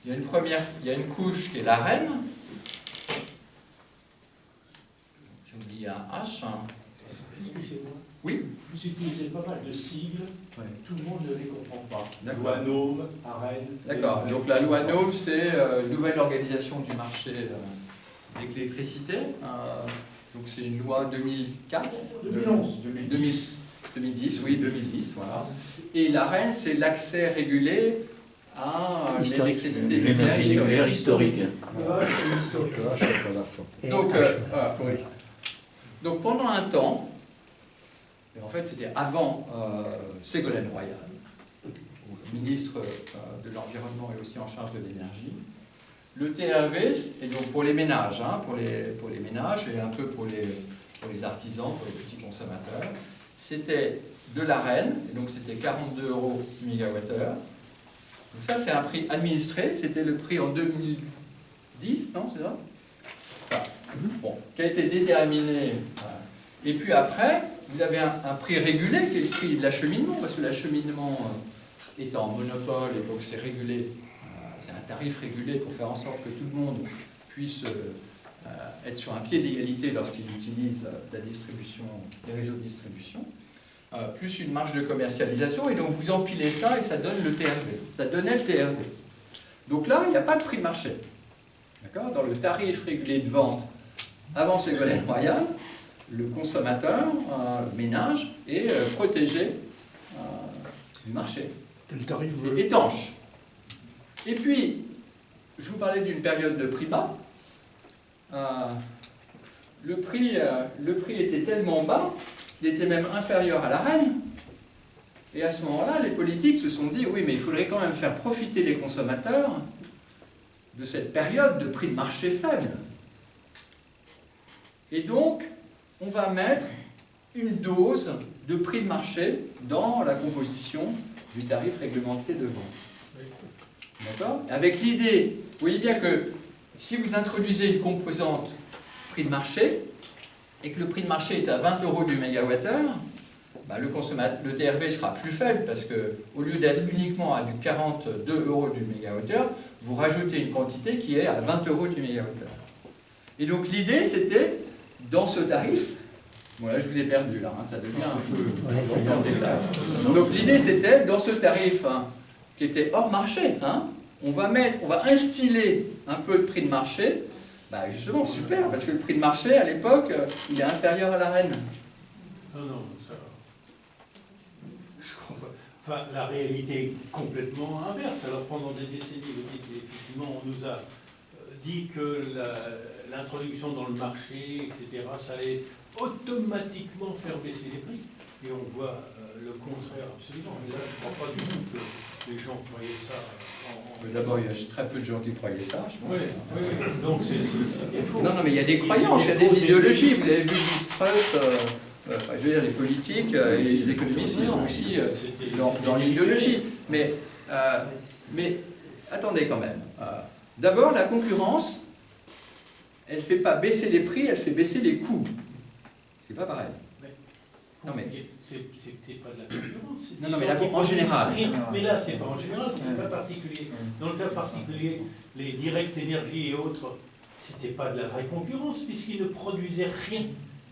il y a une couche qui est l'AREN, j'ai oublié un H. Excusez-moi. Oui. Vous utilisez pas mal de sigles, Ouais. tout le monde ne les comprend pas. D'accord. Loi NOM, AREN. D'accord, donc la loi NOM, c'est une nouvelle organisation du marché avec l'électricité. Donc c'est une loi 2004 2010, oui, 2010, voilà. Et l'AREN, c'est l'accès régulé à l'électricité nucléaire historique. Donc pendant un temps, et en fait c'était avant Ségolène Royal, où le ministre de l'Environnement est aussi en charge de l'énergie, le TRV, et donc pour les ménages, pour les ménages et un peu pour les artisans, pour les petits consommateurs, c'était de l'AREN, et donc c'était 42 € mégawattheure. Donc ça c'est un prix administré, c'était le prix en 2010, non, c'est ça? Voilà. Bon, qui a été déterminé. Et puis après, vous avez un prix régulé qui est le prix de l'acheminement, parce que l'acheminement est en monopole et donc c'est régulé, c'est un tarif régulé pour faire en sorte que tout le monde puisse être sur un pied d'égalité lorsqu'il utilise la distribution, les réseaux de distribution, plus une marge de commercialisation, et donc vous empilez ça et ça donne le TRV. Ça donnait le TRV. Donc là, il n'y a pas de prix de marché. D'accord ? Dans le tarif régulé de vente avant Ségolène Royal, le consommateur, le ménage, est protégé du marché. C'est étanche. Et puis, je vous parlais d'une période de prix bas. Le prix était tellement bas qu'il était même inférieur à l'AREN. Et à ce moment-là, les politiques se sont dit, oui, mais il faudrait quand même faire profiter les consommateurs de cette période de prix de marché faible. Et donc, on va mettre une dose de prix de marché dans la composition du tarif réglementé de vente. D'accord ? Avec l'idée, vous voyez bien que si vous introduisez une composante prix de marché, et que le prix de marché est à 20 € du mégawattheure, le TRV sera plus faible, parce qu'au lieu d'être uniquement à du 42 € du mégawattheure, vous rajoutez une quantité qui est à 20 € du mégawattheure. Et donc l'idée, c'était, dans ce tarif, bon là je vous ai perdu là, ça devient un peu long en détail. Donc l'idée c'était, dans ce tarif qui était hors marché, on va instiller un peu de prix de marché, justement super, parce que le prix de marché à l'époque, il est inférieur à l'AREN. Non, ça... Je comprends pas. Enfin, la réalité est complètement inverse. Alors pendant des décennies, vous dites qu'effectivement on nous a dit que l'introduction dans le marché, etc., ça allait automatiquement faire baisser les prix. Et on voit le le contraire, absolument. Mais là, je ne crois pas du tout que les gens croyaient ça. D'abord, il y a très peu de gens qui croyaient ça, je pense. Oui, donc c'est faux. Non, mais il y a des croyances, il y a des idéologies. Vous avez vu Liz-Truss, je veux dire, les politiques et les économistes, ils sont aussi dans l'idéologie. Mais attendez quand même. D'abord, la concurrence, elle ne fait pas baisser les prix, elle fait baisser les coûts. C'est pas pareil. Non, mais c'est pas de la concurrence. Non, mais en général. Mais là, c'est pas en général, c'est pas particulier. Dans le cas particulier, les Direct Énergie et autres, c'était pas de la vraie concurrence, puisqu'ils ne produisaient rien.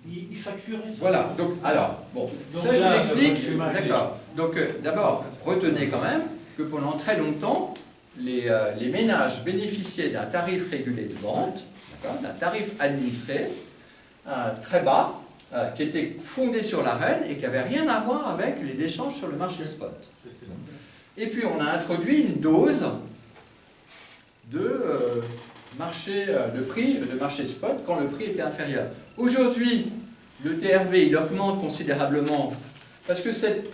Ils facturaient ça. Voilà, donc, alors, bon, donc ça là, je vous explique. D'accord. Donc, d'abord, retenez quand même que pendant très longtemps, les ménages bénéficiaient d'un tarif régulé de vente, d'un tarif administré, très bas, qui était fondé sur l'AREN et qui n'avait rien à voir avec les échanges sur le marché spot. Et puis on a introduit une dose de prix de marché spot quand le prix était inférieur. Aujourd'hui, le TRV il augmente considérablement parce que cette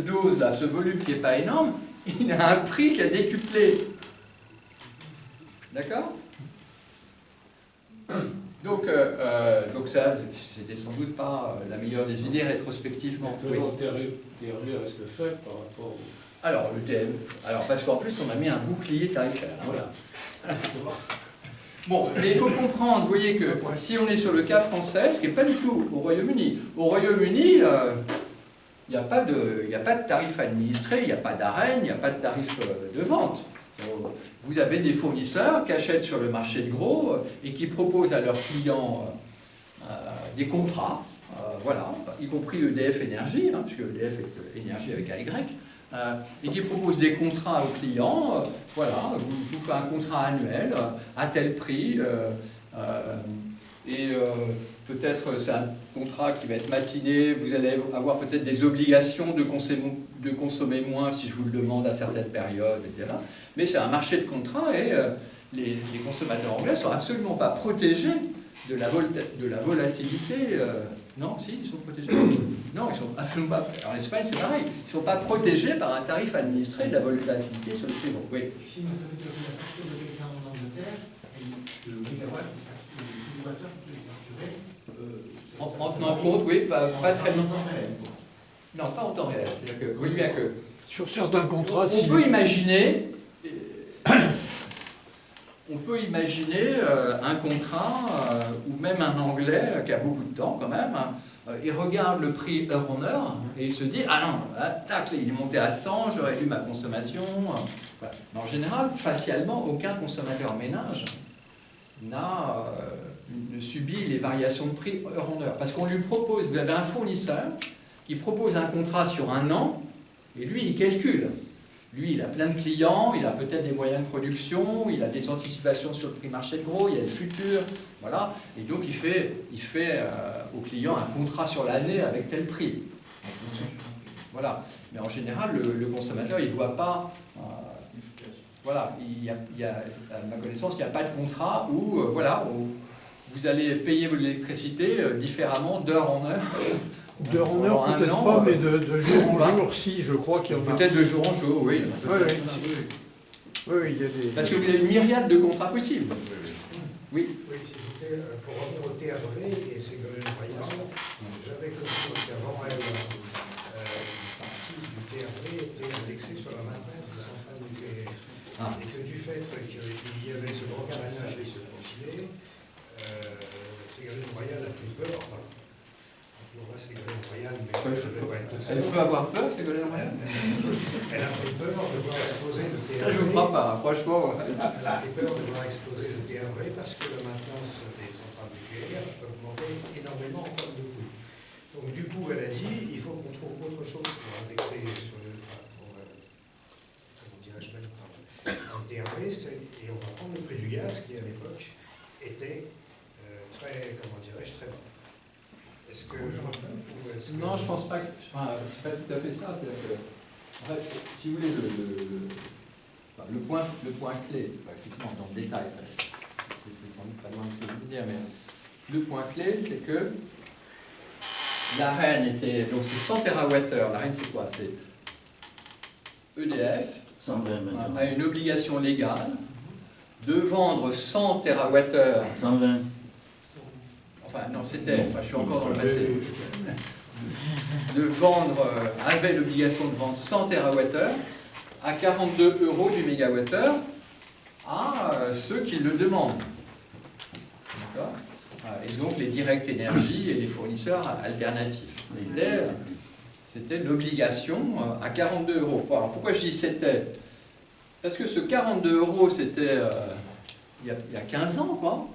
dose-là, ce volume qui n'est pas énorme, il a un prix qui a décuplé. D'accord ? Donc ça, c'était sans doute pas la meilleure des idées rétrospectivement. Le TRV reste faible par rapport au... Alors, le TRV, parce qu'en plus, on a mis un bouclier tarifaire. Voilà. Bon, mais il faut comprendre, vous voyez que si on est sur le cas français, ce qui n'est pas du tout au Royaume-Uni. Au Royaume-Uni, il n'y a pas de tarif administré, il n'y a pas d'AREN, il n'y a pas de tarif de vente. Vous avez des fournisseurs qui achètent sur le marché de gros et qui proposent à leurs clients des contrats, voilà, y compris EDF Énergie, puisque EDF est énergie avec AY, et qui proposent des contrats aux clients, voilà, je vous fais un contrat annuel à tel prix, et peut-être c'est un contrat qui va être matiné, vous allez avoir peut-être des obligations de consommer moins si je vous le demande à certaines périodes, etc. Mais c'est un marché de contrat et les consommateurs anglais ne sont absolument pas protégés de la volatilité. Non, si, ils sont protégés. Non, ils sont absolument pas. En Espagne, c'est pareil. Ils ne sont pas protégés par un tarif administré de la volatilité sur le prix. Donc, oui. Si vous savez que la facture de quelqu'un en Angleterre, et le mégawatt, le kilowattheure qui est facturé, en tenant compte, oui, pas très longtemps. réel. Non, pas en temps réel. C'est-à-dire que, vous voyez bien que sur certains contrats, on peut imaginer un contrat ou même un Anglais qui a beaucoup de temps quand même. Il regarde le prix heure en heure et il se dit ah non, là, tac, il est monté à 100, je réduis ma consommation. Voilà. Mais en général, facialement, aucun consommateur ménage ne subit les variations de prix heure en heure. Parce qu'on lui propose, vous avez un fournisseur qui propose un contrat sur un an, et lui, il calcule. Lui, il a plein de clients, il a peut-être des moyens de production, il a des anticipations sur le prix marché de gros, il y a le futur, voilà. Et donc, il fait au client un contrat sur l'année avec tel prix. Voilà. Mais en général, le consommateur, il ne voit pas... voilà, à ma connaissance, il n'y a pas de contrat où, vous allez payer votre électricité différemment d'heure en heure. D'heure en heure, peut-être pas, mais de jour en jour, si, je crois qu'il y en a. Peut-être de jour en jour, oui. Oui, il y a des... Parce que vous avez une myriade de contrats possibles. Oui. Oui, c'était pour revenir au TRV et Ségolène Royal. J'avais compris qu'avant elle, une partie du TRV était indexée sur la maintenance des centrales nucléaires. Et que du fait qu'il y avait ce grand carénage qui se profilait, Ségolène Royal a pris peur. Enfin, Ségolène Royal, mais elle peut avoir peur, Ségolène Royal. Elle a pris peur de voir exploser le TRV. Je ne crois pas, franchement. Elle a pris peur de voir exploser le TRV parce que la maintenance des centrales nucléaires a augmenté énormément en termes de coûts. Donc du coup, elle a dit, il faut qu'on trouve autre chose pour indexer sur le TRV, et on va prendre le prix du gaz qui à l'époque était très, très bas. Est-ce que non, je ne pense pas que... c'est pas tout à fait ça. C'est que, en fait, si vous voulez, le point clé, effectivement, dans le détail, c'est sans doute pas loin de ce que je veux dire, mais le point clé, c'est que l'AREN était, donc c'est 100 TWh. L'AREN c'est quoi? C'est EDF 120 maintenant. a une obligation légale de vendre 100 TWh. 120. Enfin non, c'était, je suis encore dans le passé. De vendre, avait l'obligation de vendre 100 TWh à 42 € du mégawattheure à ceux qui le demandent. D'accord? Et donc les directs énergie et les fournisseurs alternatifs. C'était l'obligation à 42 €. Bon, alors pourquoi je dis c'était? Parce que ce 42 €, c'était il y a 15 ans, quoi.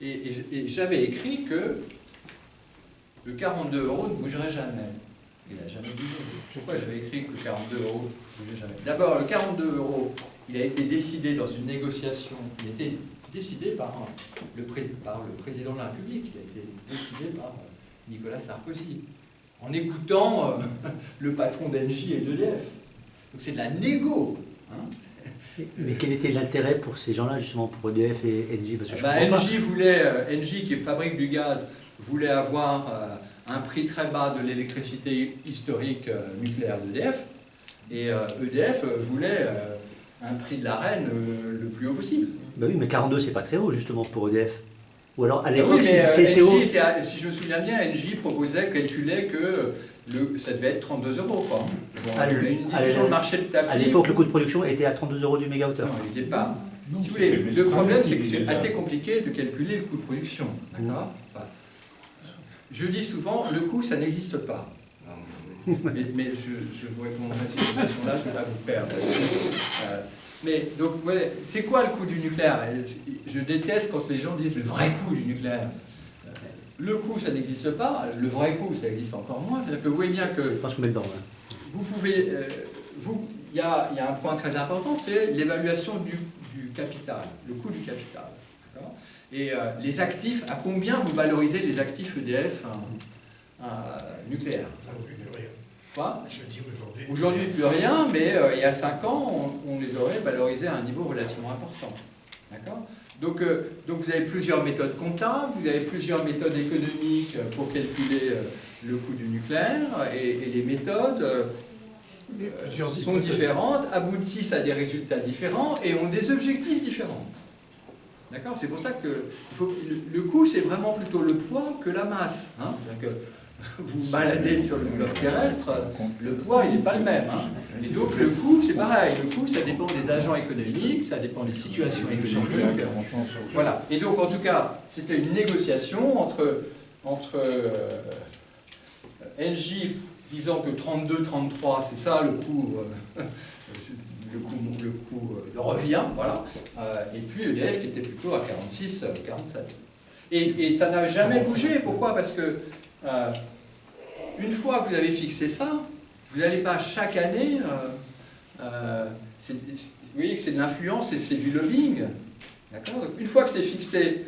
Et j'avais écrit que le 42 € ne bougerait jamais. Il n'a jamais bougé. Pourquoi j'avais écrit que le 42 € ne bougerait jamais? D'abord, le 42 €, il a été décidé dans une négociation, il a été décidé par le président de la République, il a été décidé par Nicolas Sarkozy, en écoutant le patron d'Engie et d'EDF. Donc c'est de la négo. Hein. Mais quel était l'intérêt pour ces gens-là, justement, pour EDF et Engie? Parce que Engie, qui fabrique du gaz, voulait avoir un prix très bas de l'électricité historique nucléaire d'EDF, et EDF voulait un prix de l'AREN le plus haut possible. Ben oui, mais 42, c'est pas très haut, justement, pour EDF. Ou alors, à Oui, l'époque, mais c'était haut. si je me souviens bien, Engie calculait que ça devait être 32 €, quoi. Bon, il y a une diffusion de marché de tapis. À l'époque, le coût de production était à 32 € du mégawattheure. Non, il n'était pas. Si vous voulez, le problème, c'est que c'est assez compliqué de calculer le coût de production. D'accord? Enfin, je dis souvent, le coût, ça n'existe pas. Mais je vous répondrai à cette question-là, je ne vais pas vous perdre. Mais donc, voilà, c'est quoi le coût du nucléaire? Je déteste quand les gens disent le vrai coût du nucléaire. Le coût, ça n'existe pas. Le vrai coût, ça existe encore moins. C'est-à-dire que vous voyez bien que vous pouvez... il y a un point très important, c'est l'évaluation du capital, le coût du capital. Et les actifs, à combien vous valorisez les actifs EDF nucléaires? Quoi? Aujourd'hui, plus rien, mais il y a 5 ans, on les aurait valorisés à un niveau relativement important. D'accord? Donc vous avez plusieurs méthodes comptables, vous avez plusieurs méthodes économiques pour calculer le coût du nucléaire, et les méthodes sont différentes, aboutissent à des résultats différents et ont des objectifs différents. D'accord? C'est pour ça que le coût, c'est vraiment plutôt le poids que la masse. Hein? Vous baladez sur le globe terrestre, le poids, il n'est pas le même. Hein. Et donc, le coût, c'est pareil. Le coût, ça dépend des agents économiques, ça dépend des situations économiques. Voilà. Et donc, en tout cas, c'était une négociation entre Engie disant que 32, 33, c'est ça le coût, le coût de revient, voilà. Et puis EDF qui était plutôt à 46, 47. Et ça n'a jamais bougé. Pourquoi? Parce que une fois que vous avez fixé ça, vous n'allez pas chaque année... vous voyez que c'est de l'influence et c'est du lobbying. D'accord? Une fois que c'est fixé,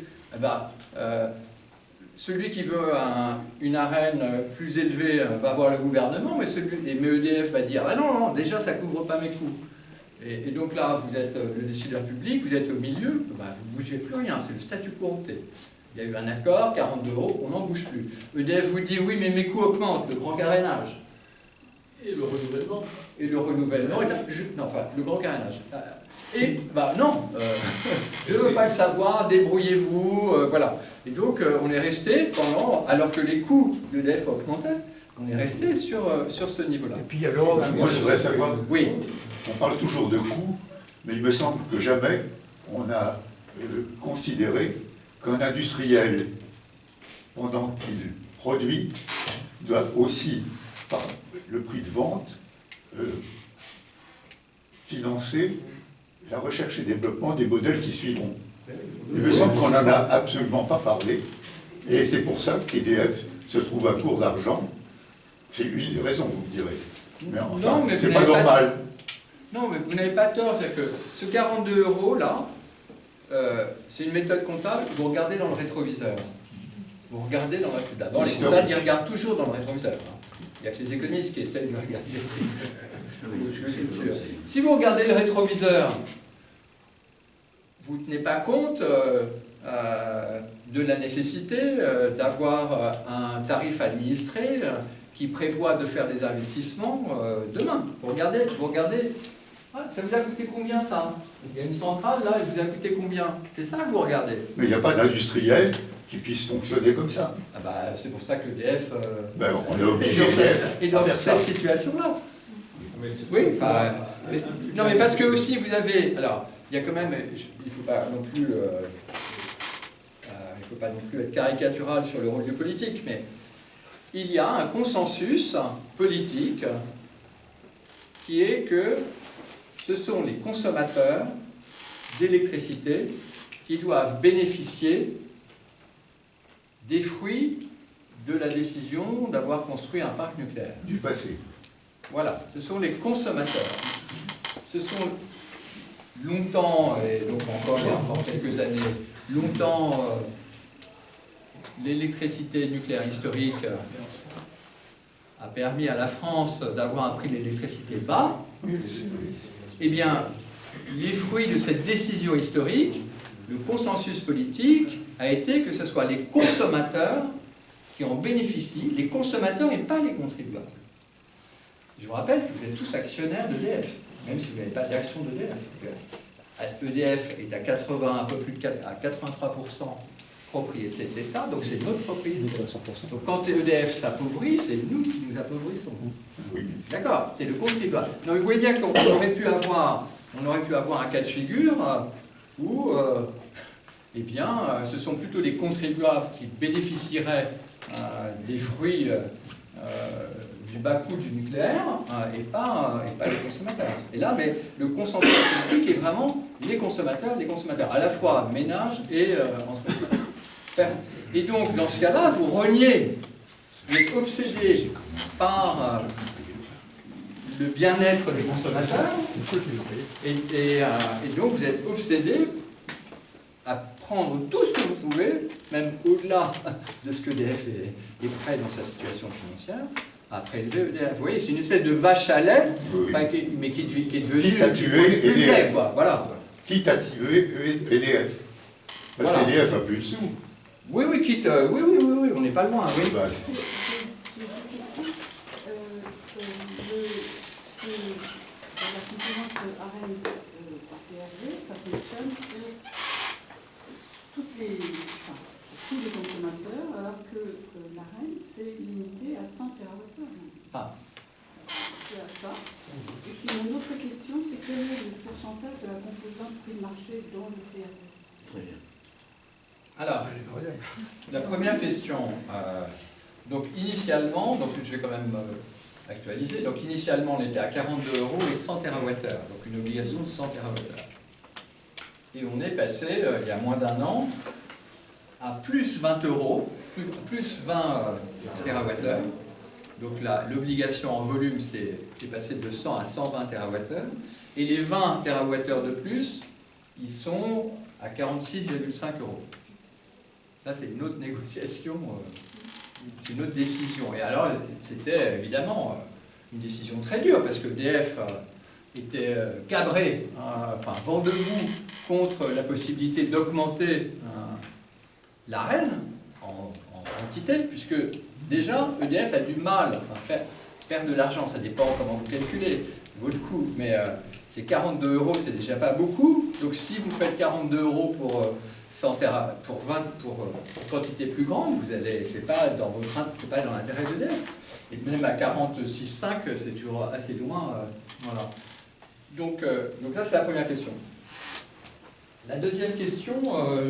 celui qui veut une AREN plus élevée va voir le gouvernement, mais EDF va dire « Ah non, déjà ça ne couvre pas mes coûts ». Et donc là, vous êtes le décideur public, vous êtes au milieu, vous ne bougez plus rien, c'est le statu quo. Il y a eu un accord, 42 €, on n'en bouge plus. EDF vous dit « Oui, mais mes coûts augmentent, le grand carénage ». Et le renouvellement? Et le renouvellement, le grand carénage. Et, non, je ne veux pas le savoir, débrouillez-vous, voilà. Et donc, on est resté alors que les coûts d'EDF augmentaient, on est resté sur ce niveau-là. Et puis alors, moi je voudrais savoir, oui. On parle toujours de coûts, mais il me semble que jamais on a considéré qu'un industriel, pendant qu'il produit, doit aussi, par le prix de vente, financer la recherche et développement des modèles qui suivront. Il me semble qu'on n'en a absolument pas parlé, et c'est pour ça qu'EDF se trouve à court d'argent. C'est une des raisons, vous me direz. Mais enfin, c'est pas normal. Non, mais vous n'avez pas tort, c'est-à-dire que ce 42 € là, c'est une méthode comptable, vous regardez dans le rétroviseur. Vous regardez dans le rétroviseur. D'abord, les comptables, ils regardent toujours dans le rétroviseur. Il n'y a que les économistes qui essayent de regarder. Si vous regardez le rétroviseur, vous ne tenez pas compte de la nécessité d'avoir un tarif administré qui prévoit de faire des investissements demain. Vous regardez, ça vous a coûté combien ça? Il y a une centrale là, elle vous a coûté combien? C'est ça que vous regardez. Mais il n'y a pas d'industriel qui puisse fonctionner comme ça. Ah bah, c'est pour ça que EDF On est obligé est dans cette situation-là. Oui, enfin, non mais parce que aussi vous avez, alors il y a quand même, il faut pas non plus être caricatural sur le rôle du politique, mais il y a un consensus politique qui est que ce sont les consommateurs d'électricité qui doivent bénéficier des fruits de la décision d'avoir construit un parc nucléaire. Du passé. Voilà, ce sont les consommateurs. Ce sont longtemps, et donc encore il y a encore quelques années, longtemps, l'électricité nucléaire historique a permis à la France d'avoir un prix de l'électricité bas. Eh bien, les fruits de cette décision historique, le consensus politique a été que ce soit les consommateurs qui en bénéficient, les consommateurs et pas les contribuables. Je vous rappelle que vous êtes tous actionnaires d'EDF, même si vous n'avez pas d'action d'EDF. EDF est à 80, un peu plus de à 83% propriété de l'État, donc c'est notre propriété. Donc quand EDF s'appauvrit, c'est nous qui nous appauvrissons. D'accord, c'est le contribuable. Donc vous voyez bien qu'on aurait pu avoir un cas de figure où eh bien, ce sont plutôt les contribuables qui bénéficieraient des fruits du bas coût du nucléaire et pas les consommateurs. Et là, mais le consensus politique est vraiment les consommateurs, à la fois ménages et entreprises. Et donc, dans ce cas-là, vous reniez, vous êtes obsédé par le bien-être des consommateurs, et donc vous êtes obsédé à prendre tout ce que vous pouvez, même au-delà de ce que EDF est prêt dans sa situation financière, à prélever EDF. Vous voyez, c'est une espèce de vache à lait, mais qui est devenue... Quitte à tuer EDF. Voilà. Quitte à tuer EDF. Parce voilà. qu'EDF a plus de sous. Oui, on n'est pas loin, oui. La composante AREN par TRV, ça fonctionne pour tous les consommateurs, alors que l'AREN, c'est limité à 100 TWh. Ah. C'est à ça. Et puis mon autre question, c'est quel est le pourcentage de la composante prix de marché dans le TRV? Très bien. Alors, la première question, donc initialement, donc je vais quand même actualiser, donc initialement on était à 42 € et 100 TWh, donc une obligation de 100 TWh. Et on est passé, il y a moins d'un an, à plus 20 €, plus 20 TWh. Donc l'obligation en volume est passée de 100 à 120 TWh. Et les 20 TWh de plus, ils sont à 46,5 €. Ça, c'est une autre négociation, c'est une autre décision. Et alors, c'était évidemment une décision très dure, parce que EDF était cabré, enfin vent debout contre la possibilité d'augmenter l'AREN en quantité, puisque déjà, EDF a du mal, enfin, perdre de l'argent, ça dépend comment vous calculez votre coût, mais c'est 42 €, c'est déjà pas beaucoup. Donc si vous faites 42 € pour quantité plus grande, vous allez, c'est pas dans l'intérêt d'EDF. Et même à 46,5, c'est toujours assez loin. Voilà. Donc ça, c'est la première question. La deuxième question,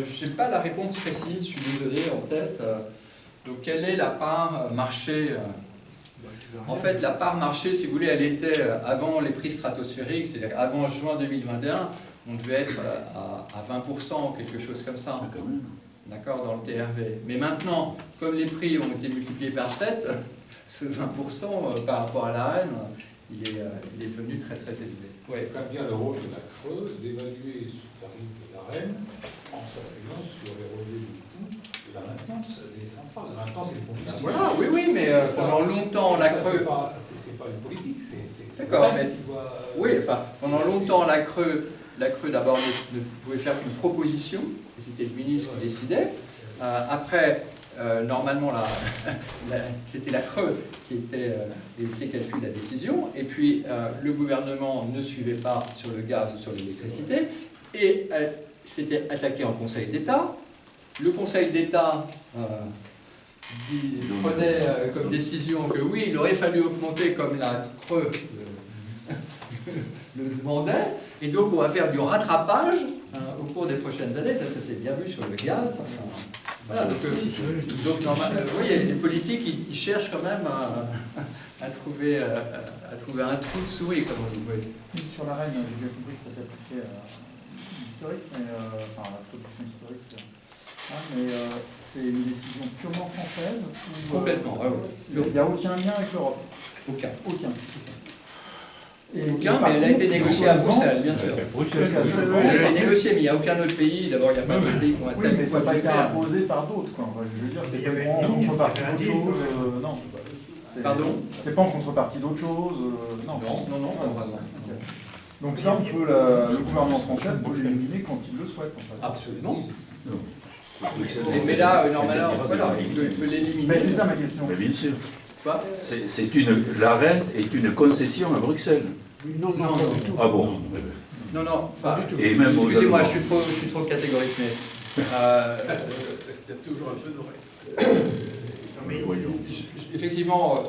je n'ai pas la réponse précise, je suis désolé, en tête. Donc quelle est la part marché En fait, la part marché, si vous voulez, elle était avant les prix stratosphériques, c'est-à-dire avant juin 2021, on devait être à 20%, quelque chose comme ça. D'accord, dans le TRV. Mais maintenant, comme les prix ont été multipliés par 7, ce 20% par rapport à l'AREN, il est devenu très très élevé. C'est quand même bien le rôle de la Creuse d'évaluer ce tarif de l'AREN en s'appuyant sur les relevés du coût de la maintenance des centrales. La maintenance, c'est le combustible. Voilà, oui, mais pendant longtemps, la Creuse... C'est pas une politique, c'est d'accord, mais... qui doit... Oui, enfin, pendant longtemps, la Creuse la CRE d'abord ne pouvait faire qu'une proposition, et c'était le ministre qui décidait. Après, normalement, c'était la CRE qui calculait la décision, et puis le gouvernement ne suivait pas sur le gaz ou sur l'électricité, et c'était attaqué en Conseil d'État. Le Conseil d'État prenait comme décision que oui, il aurait fallu augmenter comme la CRE le demandait, et donc on va faire du rattrapage au cours des prochaines années. Ça s'est bien vu sur le gaz. Voilà, donc vous voyez, les politiques, ils cherchent quand même à trouver un trou de souris, comme on dit. Oui. Sur la reine, j'ai bien compris que ça s'appliquait à l'historique, enfin à la production historique. Mais c'est une décision purement française. Complètement. Il n'y a aucun lien avec l'Europe. Aucun. Aucun, mais elle a été négociée à Bruxelles, bien sûr. Elle a été négociée, mais il n'y a aucun autre pays. D'abord, il n'y a pas d'autres pays qui ont un tel mais ça n'a pas été imposé par d'autres. Je veux dire, c'est pas en contrepartie d'autre chose. Non. Pardon? C'est pas en contrepartie d'autre chose. Non. Non, pas vraiment. Donc ça, le gouvernement français peut l'éliminer quand il le souhaite. En fait. Absolument. Mais là, normalement, voilà, il peut l'éliminer. Mais c'est ça ma question. Mais bien sûr. La reine est une concession à Bruxelles. Non. Ah bon? Non, enfin, excusez-moi, je suis trop catégorique, mais il y a toujours un peu d'oreille. Effectivement,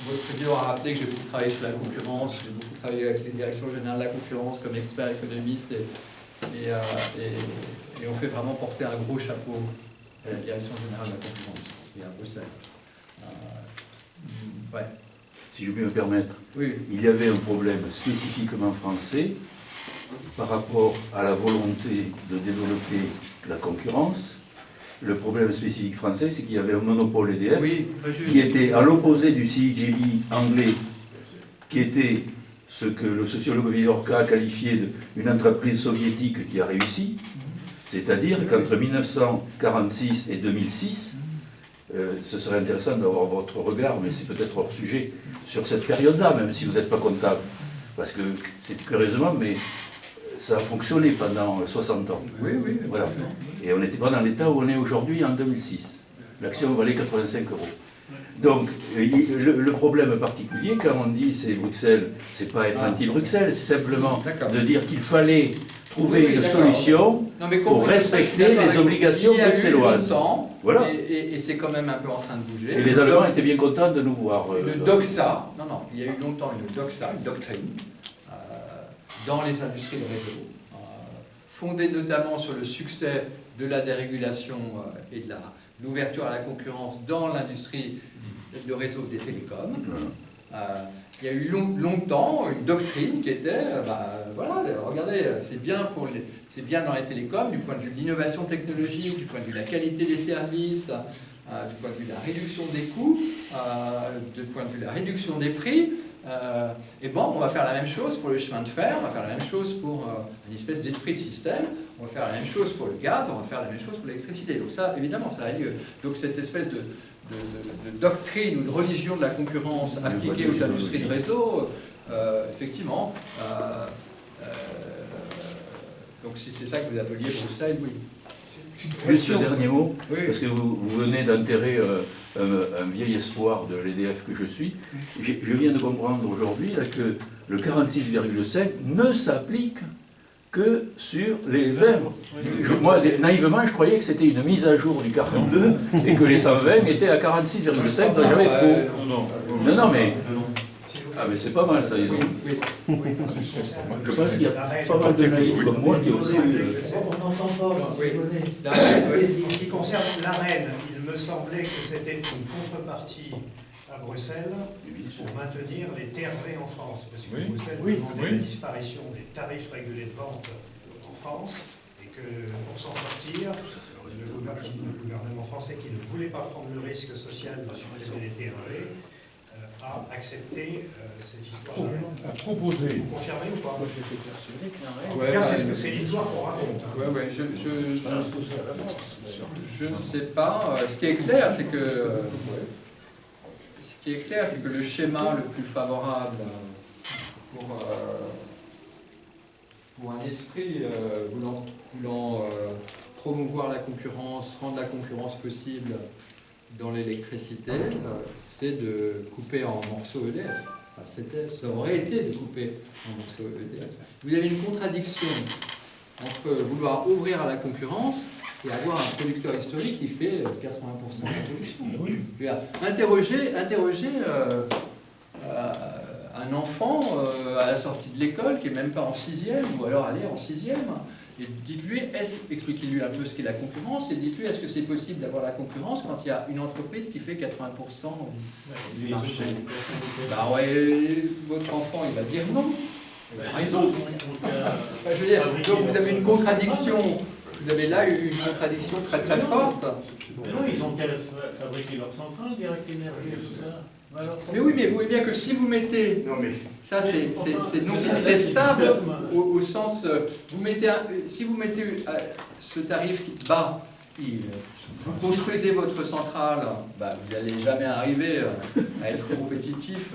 votre président a rappelé que j'ai beaucoup travaillé sur la concurrence, j'ai beaucoup travaillé avec les directions générales de la concurrence comme expert économiste, et on fait vraiment porter un gros chapeau à la direction générale de la concurrence et à Bruxelles. Ouais. Si je puis me permettre, oui. Il y avait un problème spécifiquement français par rapport à la volonté de développer la concurrence. Le problème spécifique français, c'est qu'il y avait un monopole EDF qui était à l'opposé du CEGB anglais, qui était ce que le sociologue Villorca a qualifié d'une entreprise soviétique qui a réussi, c'est-à-dire qu'entre 1946 et 2006, ce serait intéressant d'avoir votre regard, mais c'est peut-être hors sujet, sur cette période-là, même si vous n'êtes pas comptable. Parce que, c'est curieusement, mais ça a fonctionné pendant 60 ans. Oui. Voilà. Et on n'était pas dans l'état où on est aujourd'hui en 2006. L'action valait 85 €. Donc, le problème particulier, quand on dit c'est Bruxelles, c'est pas être anti-Bruxelles, c'est simplement de dire qu'il fallait trouver une solution pour respecter les obligations bruxelloises. Voilà. Et c'est quand même un peu en train de bouger. Et les Allemands étaient bien contents de nous voir. Une doxa, il y a eu longtemps une doxa, une doctrine, dans les industries de réseau, fondée notamment sur le succès de la dérégulation et de l'ouverture à la concurrence dans l'industrie de réseau des télécoms. Il y a eu longtemps une doctrine qui était, voilà, regardez, c'est bien dans les télécoms, du point de vue de l'innovation technologique, du point de vue de la qualité des services, du point de vue de la réduction des coûts, du point de vue de la réduction des prix. Et bon, on va faire la même chose pour le chemin de fer, on va faire la même chose pour une espèce d'esprit de système, on va faire la même chose pour le gaz, on va faire la même chose pour l'électricité. Donc ça, évidemment, ça a lieu. Donc cette espèce de doctrine ou de religion de la concurrence appliquée aux industries de réseau, effectivement, donc si c'est ça que vous appeliez Bruxelles, oui. Juste le dernier mot, parce que vous venez d'enterrer un vieil espoir de l'EDF que je suis. Je viens de comprendre aujourd'hui que le 46,5 ne s'applique que sur les 20. Moi, naïvement, je croyais que c'était une mise à jour du 42 et que les 120 étaient à 46,5, donc j'avais faux. Non, mais... Ah, mais c'est pas mal ça, ils ont. Je pense qu'il y a pas mal de naïfs comme moi qui ont aussi. On n'entend pas. En ce qui concerne l'AREN, il me semblait que c'était une contrepartie à Bruxelles pour maintenir les TRV en France. Parce que Bruxelles demandait la disparition des tarifs régulés de vente en France et que pour s'en sortir, le gouvernement français qui ne voulait pas prendre le risque social de supprimer les TRV a accepté cette histoire. A proposé. Vous confirmez ou pas? C'est l'histoire qu'on raconte. Je ne sais pas. Ce qui est clair, c'est que le schéma le plus favorable pour un esprit voulant promouvoir la concurrence, rendre la concurrence possible dans l'électricité, c'est de couper en morceaux EDF. Enfin, ça aurait été de couper en morceaux EDF. Vous avez une contradiction entre vouloir ouvrir à la concurrence et avoir un producteur historique qui fait 80% de la production. Oui. Interroger un enfant à la sortie de l'école qui n'est même pas en 6e, ou alors aller en 6e, et dites-lui, expliquez-lui un peu ce qu'est la concurrence, et dites-lui, est-ce que c'est possible d'avoir la concurrence quand il y a une entreprise qui fait 80% du marché? Bah ouais, votre enfant, il va dire non. Raison. Je veux dire, donc vous avez une contradiction. Vous avez là une contradiction très très forte. Non, ils ont qu'à fabriquer leur centrale, Direct Énergie et tout ça. Mais oui, mais vous voyez bien que si vous mettez, ça c'est non contestable au sens, si vous mettez ce tarif bas, vous construisez votre centrale, bah, vous n'allez jamais arriver à être compétitif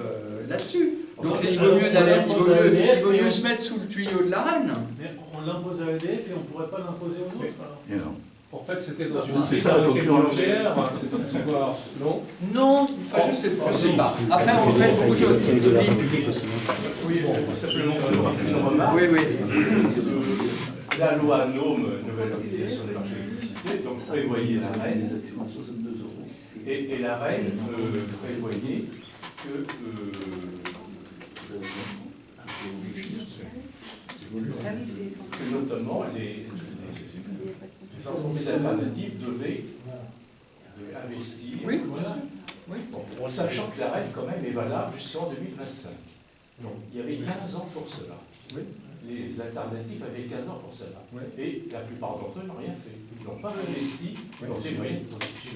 là-dessus. Donc il vaut mieux se mettre sous le tuyau de la reine. Mais on l'impose à EDF et on ne pourrait pas l'imposer aux autres alors. En fait, c'était dans une c'est ça la concurrence. c'est une histoire, non? Non, enfin, je sais pas. Après, on fait beaucoup de choses. Oui, simplement une remarque. Oui. La loi NOM, nouvelle organisation des marchés d'électricité, donc prévoyait la reine, et la reine prévoyait que notamment les entreprises alternatives devaient investir, en sachant que la reine quand même est valable jusqu'en 2025. Donc il y avait 15 ans pour cela. Les alternatives avaient 15 ans pour cela. Et la plupart d'entre eux n'ont rien fait. Ils n'ont pas investi dans des moyens de production.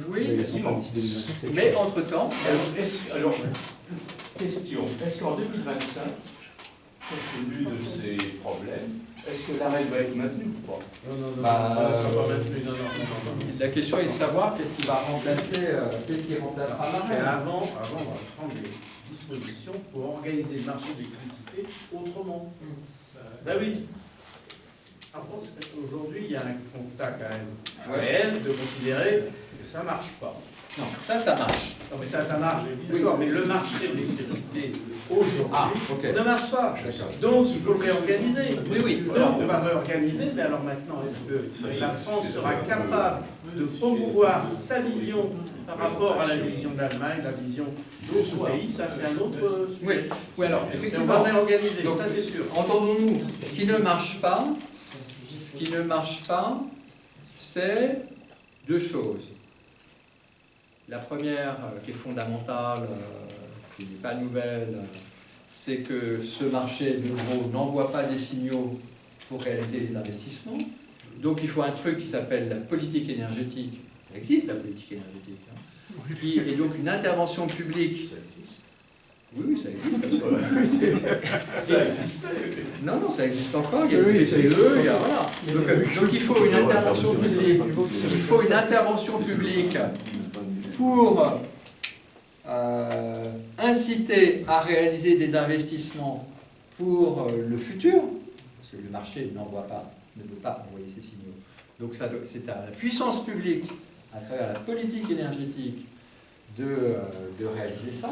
Oui, mais entre-temps... Alors, question, est-ce qu'en 2025, compte tenu de ces problèmes, est-ce que la reine va être maintenue ou pas? Non, elle ne sera pas maintenue. Non. La question est de savoir qu'est-ce qui va remplacer, qu'est-ce qui remplacera la reine. Avant, on va prendre des dispositions pour organiser le marché de l'électricité autrement. Ben oui. Aujourd'hui, il y a un constat quand même réel de considérer que ça ne marche pas. Non, ça marche. Non, mais ça marche. D'accord, mais le marché de l'électricité aujourd'hui ne marche pas. Donc, il faut le réorganiser. Oui. Donc, on va réorganiser. Mais alors maintenant, est-ce que la France sera capable de promouvoir sa vision par rapport à la vision de l'Allemagne, la vision d'autres pays? Ça, c'est un autre sujet. Oui, alors, effectivement. On va le réorganiser, ça c'est sûr. Entendons-nous, ce qui ne marche pas, c'est deux choses. La première, qui est fondamentale, qui n'est pas nouvelle, c'est que ce marché de gros n'envoie pas des signaux pour réaliser les investissements. Donc il faut un truc qui s'appelle la politique énergétique. Ça existe, la politique énergétique. Hein, qui est donc une intervention publique. Oui, ça existe. Ça existait. Non, ça existe encore. Il y a le PCE, il y a, voilà. Donc il faut une intervention publique. Il faut une intervention publique pour inciter à réaliser des investissements pour le futur, parce que le marché ne peut pas envoyer ces signaux. Donc c'est à la puissance publique, à travers la politique énergétique, de réaliser ça.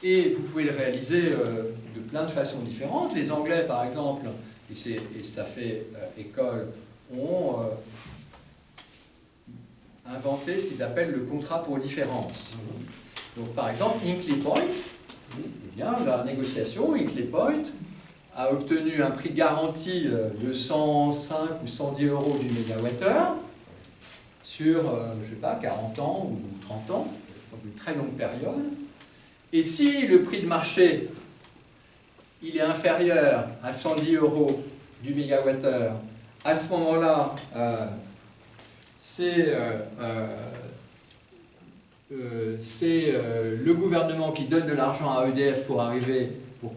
Et vous pouvez le réaliser de plein de façons différentes. Les Anglais, par exemple, et ça fait école, ont inventé ce qu'ils appellent le contrat pour différence. Donc, par exemple, Hinkley Point, eh bien, la négociation, Hinkley Point a obtenu un prix garanti de 105 ou 110 € du mégawattheure sur, je ne sais pas, 40 ans ou 30 ans, donc une très longue période. Et si le prix de marché il est inférieur à 110 € du mégawattheure, à ce moment-là, c'est le gouvernement qui donne de l'argent à EDF pour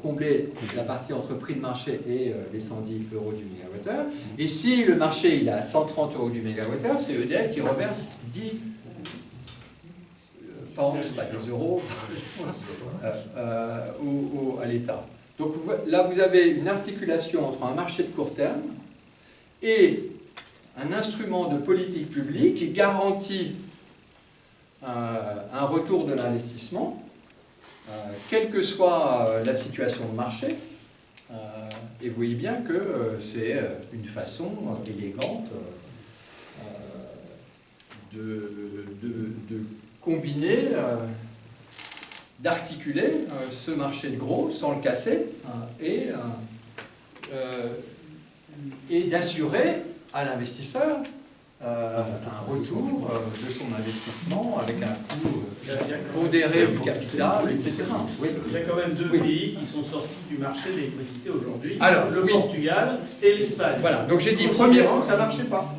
combler la partie entre prix de marché et les 110 € du mégawattheure. Et si le marché il est à 130 € du mégawattheure, c'est EDF qui reverse 10 pounds, pas des euros, à l'État. Donc là, vous avez une articulation entre un marché de court terme et un instrument de politique publique qui garantit un retour de l'investissement, quelle que soit la situation de marché. Et vous voyez bien que c'est une façon élégante de combiner, d'articuler ce marché de gros sans le casser et d'assurer à l'investisseur un retour de son investissement avec un coût pondéré du capital, etc. Oui. Il y a quand même deux pays qui sont sortis du marché de l'électricité aujourd'hui, le oui. Portugal et l'Espagne. Voilà, donc j'ai dit premièrement que ça ne marchait pas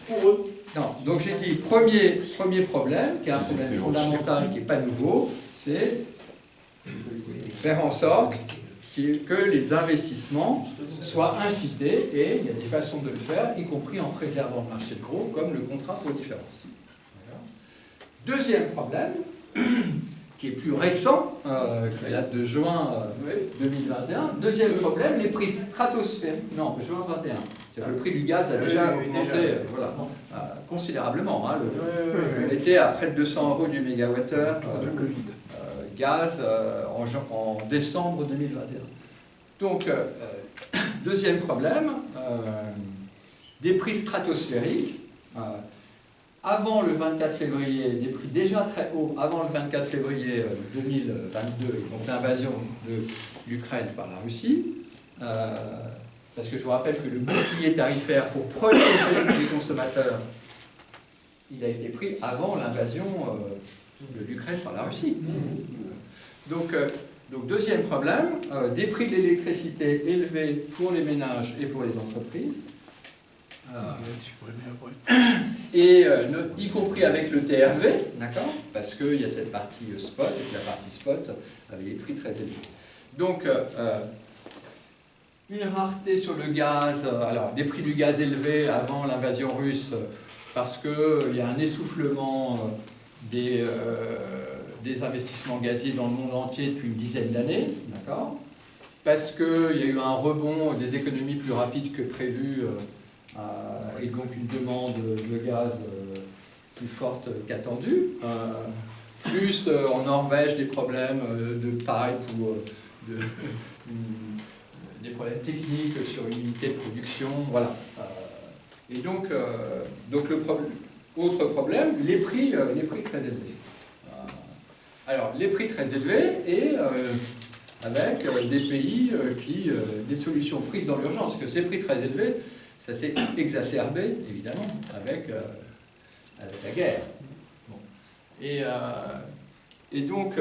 pour eux. Non, donc j'ai dit premier problème, qui est un problème fondamental qui n'est pas nouveau, c'est faire en sorte que les investissements soient incités, et il y a des façons de le faire, y compris en préservant le marché de gros, comme le contrat pour différence. Deuxième problème, qui est plus récent, qui date de juin 2021. Deuxième problème, les prix stratosphériques. Non, juin 2021. Le prix du gaz a déjà augmenté voilà, considérablement. Hein, on était à près de 200 € du mégawattheure gaz en décembre 2021. Donc, deuxième problème, des prix stratosphériques. Avant le 24 février, des prix déjà très hauts, avant le 24 février 2022, donc l'invasion de l'Ukraine par la Russie, parce que je vous rappelle que le bouclier tarifaire pour protéger les consommateurs, il a été pris avant l'invasion de l'Ukraine par la Russie. Donc deuxième problème, des prix de l'électricité élevés pour les ménages et pour les entreprises. Et y compris avec le TRV, d'accord, parce qu'il y a cette partie spot, et que la partie spot avait des prix très élevés. Donc, une rareté sur le gaz, alors des prix du gaz élevés avant l'invasion russe, parce qu'il y a un essoufflement des investissements gaziers dans le monde entier depuis une dizaine d'années, d'accord, parce qu'il y a eu un rebond des économies plus rapides que prévu, et donc une demande de gaz plus forte qu'attendue, plus en Norvège des problèmes de pipe ou des problèmes techniques sur une unité de production, voilà. Et donc autre problème, les prix très élevés. Alors, les prix très élevés et avec des pays qui, des solutions prises dans l'urgence, parce que ces prix très élevés, ça s'est exacerbé, évidemment, avec la guerre. Bon. Et donc,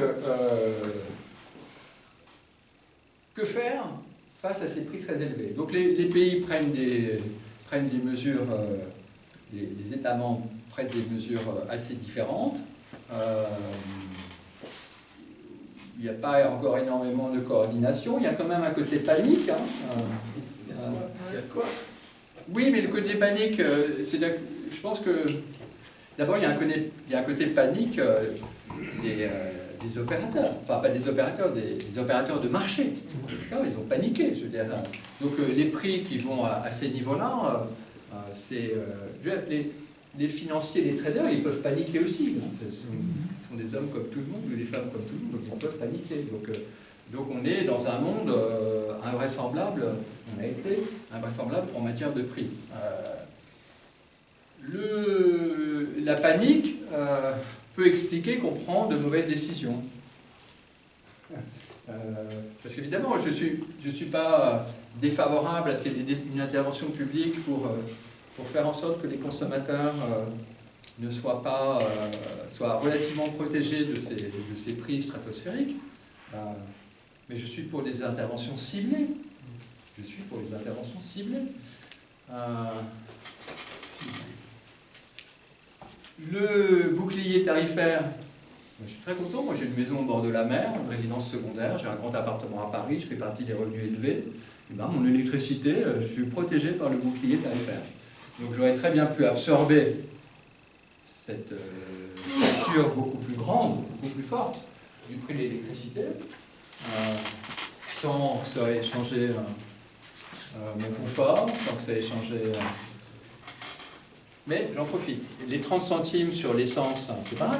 que faire face à ces prix très élevés? Donc, les pays prennent des mesures, les États membres prennent des mesures assez différentes. Il n'y a pas encore énormément de coordination, il y a quand même un côté panique. Hein. Il y a quoi? Oui, mais le côté panique, c'est-à-dire que je pense que d'abord il y a un côté panique des opérateurs, enfin pas des opérateurs, des opérateurs de marché. Ils ont paniqué, je veux dire. Donc les prix qui vont à ces niveaux-là, c'est les financiers, les traders, ils peuvent paniquer aussi. Ce sont des hommes comme tout le monde, ou des femmes comme tout le monde, donc ils peuvent paniquer. Donc on est dans un monde invraisemblable, on a été invraisemblable en matière de prix. La panique peut expliquer qu'on prend de mauvaises décisions. Parce qu'évidemment, je suis pas défavorable à ce qu'il y ait une intervention publique pour faire en sorte que les consommateurs ne soient relativement protégés de ces prix stratosphériques. Mais je suis pour des interventions ciblées. Le bouclier tarifaire, je suis très content. Moi, j'ai une maison au bord de la mer, une résidence secondaire, j'ai un grand appartement à Paris, je fais partie des revenus élevés. Et ben, mon électricité, je suis protégé par le bouclier tarifaire. Donc, j'aurais très bien pu absorber cette facture beaucoup plus grande, beaucoup plus forte du prix de l'électricité, sans que ça ait changé mon confort, sans que ça ait changé... Mais j'en profite. Les 30 centimes sur l'essence, c'est pareil.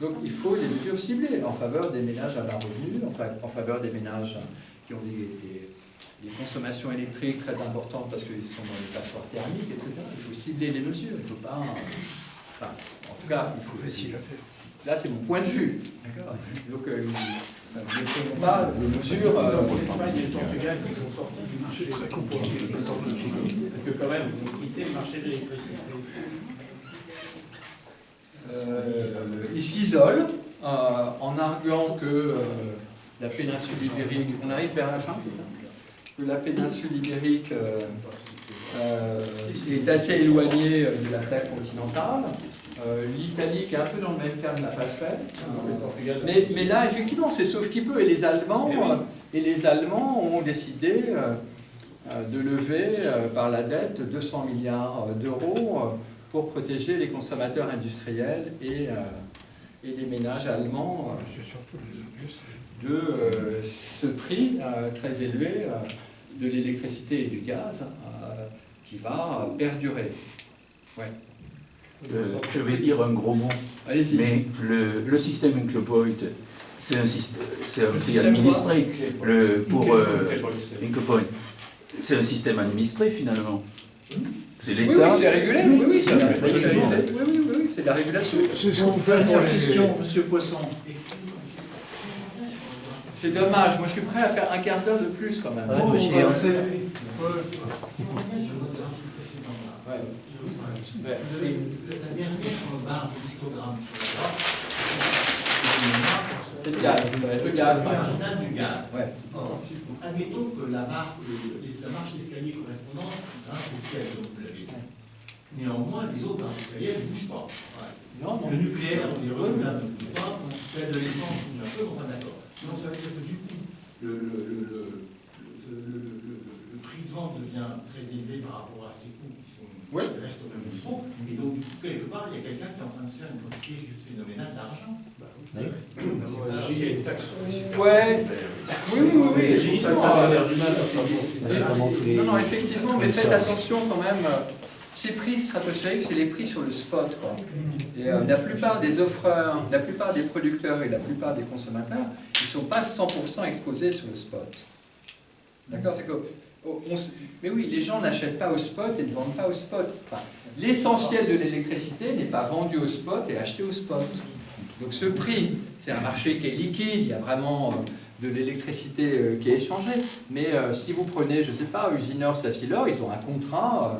Donc il faut les mesures ciblées en faveur des ménages à bas revenus, en faveur des ménages qui ont des consommations électriques très importantes parce qu'ils sont dans les passoires thermiques, etc. Il faut cibler les mesures. Il ne faut pas... Enfin, en tout cas, il faut... Là, c'est mon point de vue. Donc, ne prenons pas les mesures... L'Espagne et le Portugal qui sont sortis du marché très compliqué. Parce que quand même, ils ont quitté le marché de l'électricité. Ils s'isolent en arguant que la péninsule ibérique... On arrive vers la fin, c'est ça? Que la péninsule ibérique est assez éloignée de la plaque continentale. L'Italie, qui est un peu dans le même cas, ne l'a pas fait. Mais là, effectivement, c'est sauf qui peut. Et les Allemands ont décidé de lever par la dette 200 milliards d'euros pour protéger les consommateurs industriels et les ménages allemands de ce prix très élevé de l'électricité et du gaz qui va perdurer. Ouais. Je vais dire un gros mot, mais le système Inclepoint, c'est un prix administré. Inclepoint, c'est un système administré finalement. C'est l'État. Oui, c'est régulé. Oui, c'est régulé. Oui, c'est de la régulation. C'est ce qu'on fait pour les questions, Monsieur Poisson. C'est dommage. Moi, je suis prêt à faire un quart d'heure de plus quand même. La dernière sur le bar du histogramme sur la droite, c'est le gaz, ça va être le gaz, par exemple. marginal du gaz. Ouais. Or, admettons que la marche d'escalier correspondante grimpe au ciel, comme vous l'avez dit. Néanmoins, les autres marches d'escalier ne bougent pas. Ouais. Non. Le nucléaire ou les renouvelables ne bougent pas, celle de l'essence bouge un peu, enfin d'accord. Donc ça veut dire que du coup, le prix de vente devient très élevé par rapport à ces coûts qui restent au même niveau. Et donc, du coup, quelque part, il y a quelqu'un qui est en train de se faire une quantité juste phénoménale d'argent. Il y a une taxe sur les... Ouais. Oui. Non, effectivement, mais faites attention quand même. Ces prix stratosphériques, c'est les prix sur le spot, quoi. Et la plupart des offreurs, la plupart des producteurs et la plupart des consommateurs, ils ne sont pas 100% exposés sur le spot. D'accord? C'est que, mais oui, les gens n'achètent pas au spot et ne vendent pas au spot. Enfin, l'essentiel de l'électricité n'est pas vendu au spot et acheté au spot. Donc ce prix, c'est un marché qui est liquide, il y a vraiment de l'électricité qui est échangée. Mais si vous prenez, je ne sais pas, Usinor, Sassilor, ils ont un contrat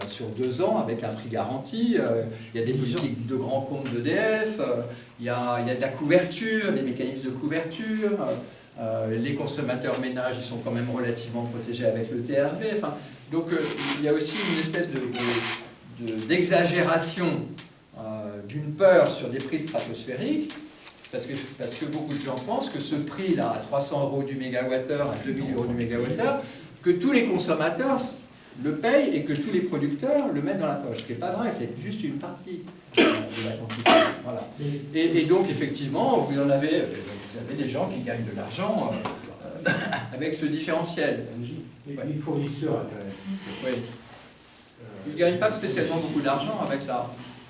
sur 2 ans avec un prix garanti. Il y a des politiques de grands comptes d'EDF, il y a de la couverture, des mécanismes de couverture. Les consommateurs ménages, ils sont quand même relativement protégés avec le TRV. Enfin, donc il y a aussi une espèce d'exagération d'une peur sur des prix stratosphériques, parce que beaucoup de gens pensent que ce prix-là, à 300 € du mégawattheure, à 2000 € du mégawattheure, que tous les consommateurs le payent et que tous les producteurs le mettent dans la poche. Ce qui n'est pas vrai, c'est juste une partie de la quantité. Voilà. Et donc, effectivement, vous avez des gens qui gagnent de l'argent avec ce différentiel. Les fournisseurs Internet. Oui. Ils ne gagnent pas spécialement beaucoup d'argent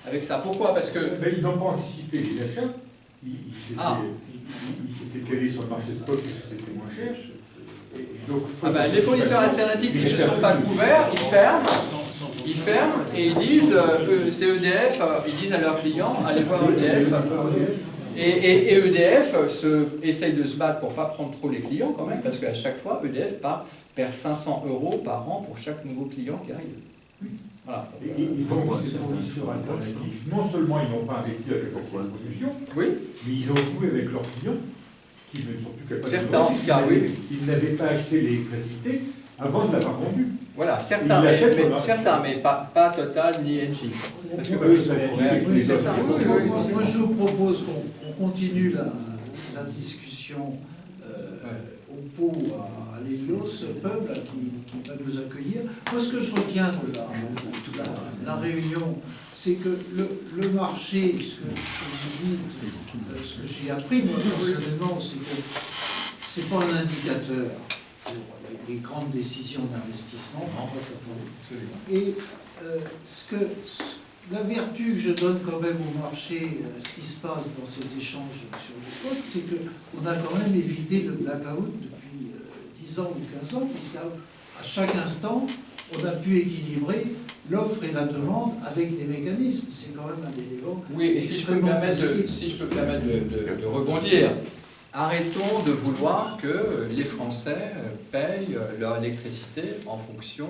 avec ça. Pourquoi? Parce que... Ils n'ont pas anticipé les achats. Ils s'étaient calés sur le marché spot parce que c'était moins cher. Donc, les fournisseurs alternatifs qui ne se sont pas couverts, ils ferment et ils disent, c'est EDF, ils disent à leurs clients, allez voir EDF. Et EDF essaye de se battre pour ne pas prendre trop les clients quand même, parce qu'à chaque fois, EDF perd 500 € par an pour chaque nouveau client qui arrive. Voilà. Donc, ces fournisseurs alternatifs, non seulement ils n'ont pas investi avec leur production, mais ils ont joué avec leurs clients, qui ne sont plus capables certains, en tout cas, oui. Ils n'avaient pas acheté l'électricité avant de l'avoir vendue. Voilà, certains, mais pas Total ni Engie. Parce qu'eux, ils sont couverts. Moi, je vous propose qu'on continue la discussion au pot à l'Évios, ce peuple qui va nous accueillir. Moi, ce que je retiens de la réunion, c'est que le marché, ce que vous dites, ce que j'ai appris, moi, personnellement, c'est que c'est pas un indicateur pour les grandes décisions d'investissement. Et la vertu que je donne quand même au marché, ce qui se passe dans ces échanges sur le spot, c'est qu'on a quand même évité le blackout depuis 10 ans ou 15 ans, puisqu'à chaque instant, on a pu équilibrer l'offre et la demande avec des mécanismes. C'est quand même un élément. Oui, et si je peux me permettre de rebondir, arrêtons de vouloir que les Français payent leur électricité en fonction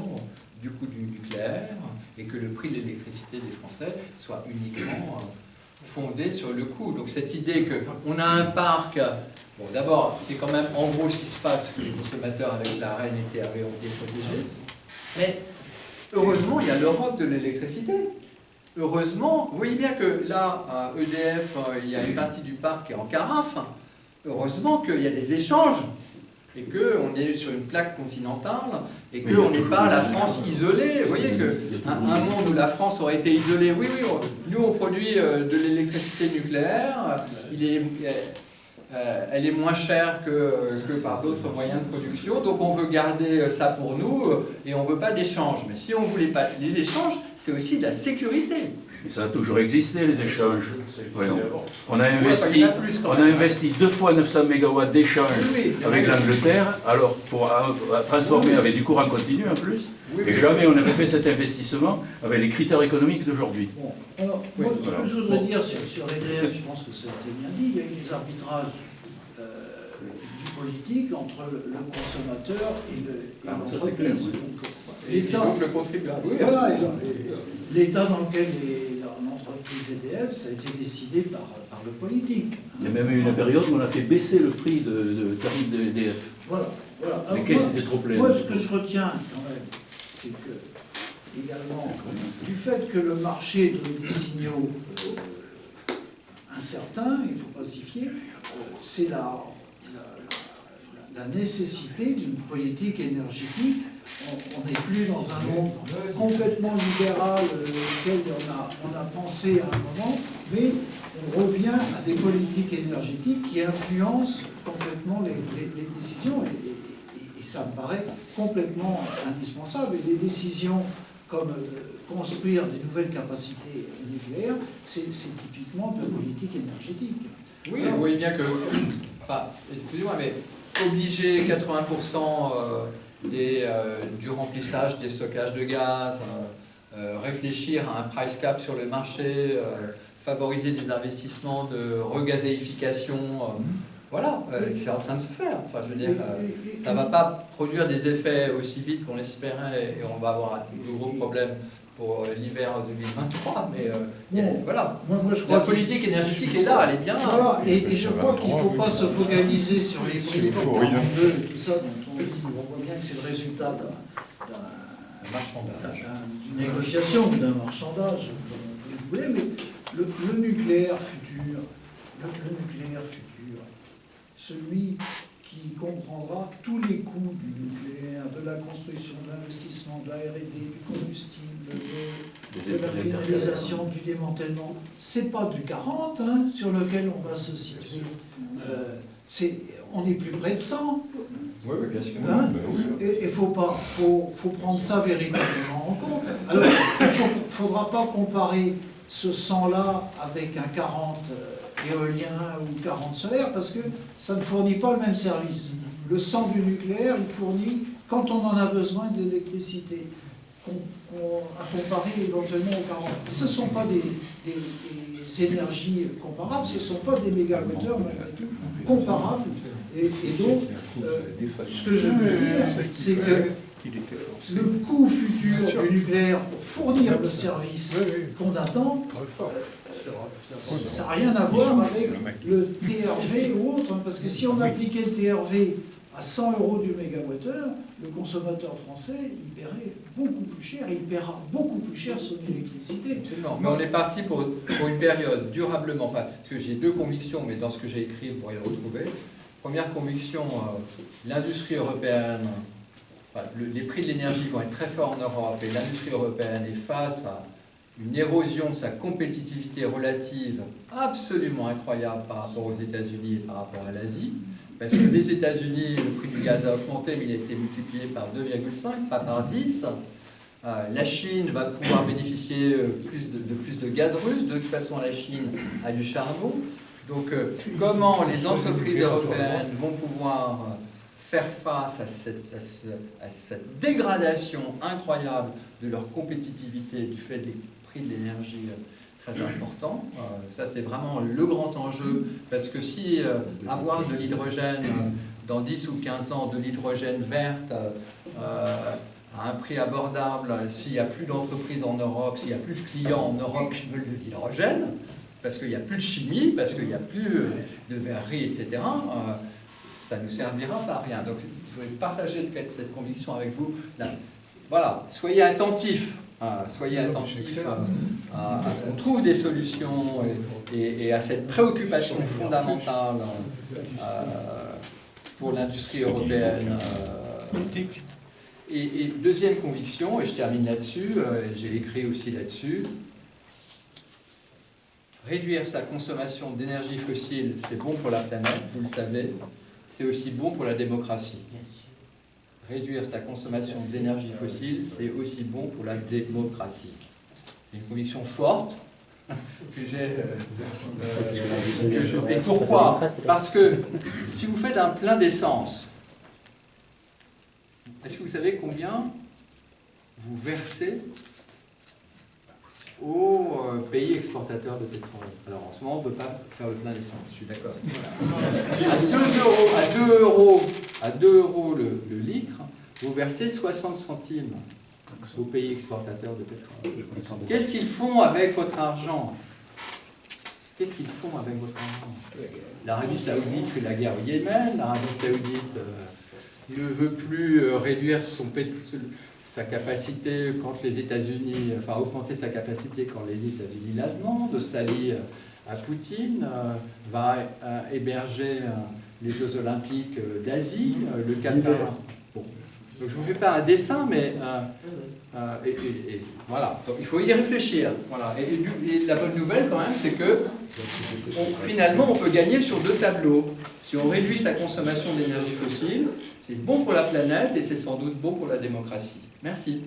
du coût du nucléaire et que le prix de l'électricité des Français soit uniquement fondé sur le coût. Donc cette idée qu'on a un parc, bon d'abord c'est quand même en gros ce qui se passe, parce que les consommateurs avec la reine et TRV ont été protégés, mais heureusement il y a l'Europe de l'électricité. Heureusement, vous voyez bien que là, à EDF, il y a une partie du parc qui est en carafe. Heureusement qu'il y a des échanges et qu'on est sur une plaque continentale et qu'on n'est pas la France isolée. Vous voyez qu'un monde où la France aurait été isolée, oui, nous on produit de l'électricité nucléaire, elle est moins chère que par d'autres moyens de production, donc on veut garder ça pour nous et on ne veut pas d'échanges. Mais si on ne voulait pas les échanges, c'est aussi de la sécurité. Ça a toujours existé, les échanges. Voyons. On a investi 2 fois 900 MW d'échanges avec l'Angleterre, alors pour transformer avec du courant continu en plus, et jamais on n'avait fait cet investissement avec les critères économiques d'aujourd'hui. Bon, alors, moi, ce que je voudrais dire sur EDF, je pense que ça a été bien dit, il y a eu des arbitrages du politique entre le consommateur et l'entreprise. Et donc le contribuable. Voilà, l'état dans lequel l'entreprise EDF, ça a été décidé par le politique. Il y a même eu une période où on a fait baisser le prix de tarif de EDF. Voilà. Les caisses étaient trop pleines. Moi, ce que je retiens quand même, c'est que, également, du fait que le marché donne des signaux incertains, il ne faut pas s'y fier, c'est la nécessité d'une politique énergétique. On n'est plus dans un monde complètement libéral auquel on a pensé à un moment, mais on revient à des politiques énergétiques qui influencent complètement les décisions, et ça me paraît complètement indispensable. Et des décisions comme construire des nouvelles capacités nucléaires, c'est typiquement de politique énergétique. Oui, vous voyez bien que, excusez-moi, mais obliger 80% du remplissage des stockages de gaz, réfléchir à un price cap sur le marché, favoriser des investissements de regazéification, voilà, c'est en train de se faire. Enfin, je veux dire, ça ne va pas produire des effets aussi vite qu'on l'espérait et on va avoir de gros problèmes pour l'hiver 2023, mais voilà. La politique énergétique est là, elle est bien. Voilà, et je crois qu'il ne faut pas se focaliser sur les prix et tout ça, dont on voit bien que c'est le résultat d'une négociation ou d'un marchandage, comme vous voulez, mais le nucléaire futur, celui qui comprendra tous les coûts du nucléaire, de la construction, de l'investissement, de la R&D, du combustible, de la finalisation, du démantèlement. C'est pas du 40 sur lequel on va se situer. On est plus près de 100. Oui, bien sûr. Et il faut prendre ça véritablement en compte. Alors, il ne faudra pas comparer ce 100-là avec un 40 éolien ou 40 solaire, parce que ça ne fournit pas le même service. Le 100 du nucléaire, il fournit quand on en a besoin d'électricité, à comparer éventuellement aux 40. Ce ne sont pas des énergies comparables, ce ne sont pas des mégawattheures comparables. Et donc, ce que je veux dire, c'est que le coût futur du nucléaire pour fournir le service qu'on attend, ça n'a rien à voir avec le TRV ou autre, parce que si on appliquait le TRV à 100 € du mégawattheure, le consommateur français, il paierait beaucoup plus cher, et il paiera beaucoup plus cher son électricité. Absolument. Mais on est parti pour une période durablement, parce que j'ai 2 convictions, mais dans ce que j'ai écrit, vous pourrez le retrouver. Première conviction, l'industrie européenne, les prix de l'énergie vont être très forts en Europe, et l'industrie européenne est face à une érosion de sa compétitivité relative absolument incroyable par rapport aux États-Unis et par rapport à l'Asie. parce que les États-Unis, le prix du gaz a augmenté, mais il a été multiplié par 2,5, pas par 10. La Chine va pouvoir bénéficier de plus de gaz russe. De toute façon, la Chine a du charbon. Donc, comment les entreprises européennes vont pouvoir faire face à cette dégradation incroyable de leur compétitivité du fait des prix de l'énergie très importants? Ça, c'est vraiment le grand enjeu, parce que si avoir de l'hydrogène dans 10 ou 15 ans, de l'hydrogène verte, à un prix abordable, s'il n'y a plus d'entreprises en Europe, s'il n'y a plus de clients en Europe qui veulent de l'hydrogène, parce qu'il n'y a plus de chimie, parce qu'il n'y a plus de verrerie, etc., ça ne nous servira pas à rien. Donc, je voulais partager cette conviction avec vous. Là, voilà, soyez attentifs à ce qu'on trouve des solutions et à cette préoccupation fondamentale pour l'industrie européenne. Et deuxième conviction, et je termine là-dessus, j'ai écrit aussi là-dessus, réduire sa consommation d'énergie fossile, c'est bon pour la planète, vous le savez, c'est aussi bon pour la démocratie. Réduire sa consommation d'énergie fossile, c'est aussi bon pour la démocratie. C'est une conviction forte que j'ai. Et pourquoi? Parce que si vous faites un plein d'essence, est-ce que vous savez combien vous versez aux pays exportateurs de pétrole? Alors en ce moment, on ne peut pas faire le plein d'essence, je suis d'accord. À 2 euros le litre, vous versez 60 centimes aux pays exportateurs de pétrole. Qu'est-ce qu'ils font avec votre argent? Qu'est-ce qu'ils font avec votre argent? L'Arabie Saoudite fait la guerre au Yémen, l'Arabie Saoudite ne veut plus réduire sa capacité quand les États-Unis, enfin augmenter sa capacité quand les États-Unis la demandent, s'allie à Poutine, va héberger les Jeux Olympiques d'Asie, le Qatar. Bon. Donc je ne vous fais pas un dessin, mais voilà. Donc il faut y réfléchir. Voilà. Et la bonne nouvelle quand même, c'est que finalement on peut gagner sur 2 tableaux. Si on réduit sa consommation d'énergie fossile, c'est bon pour la planète et c'est sans doute bon pour la démocratie. Merci.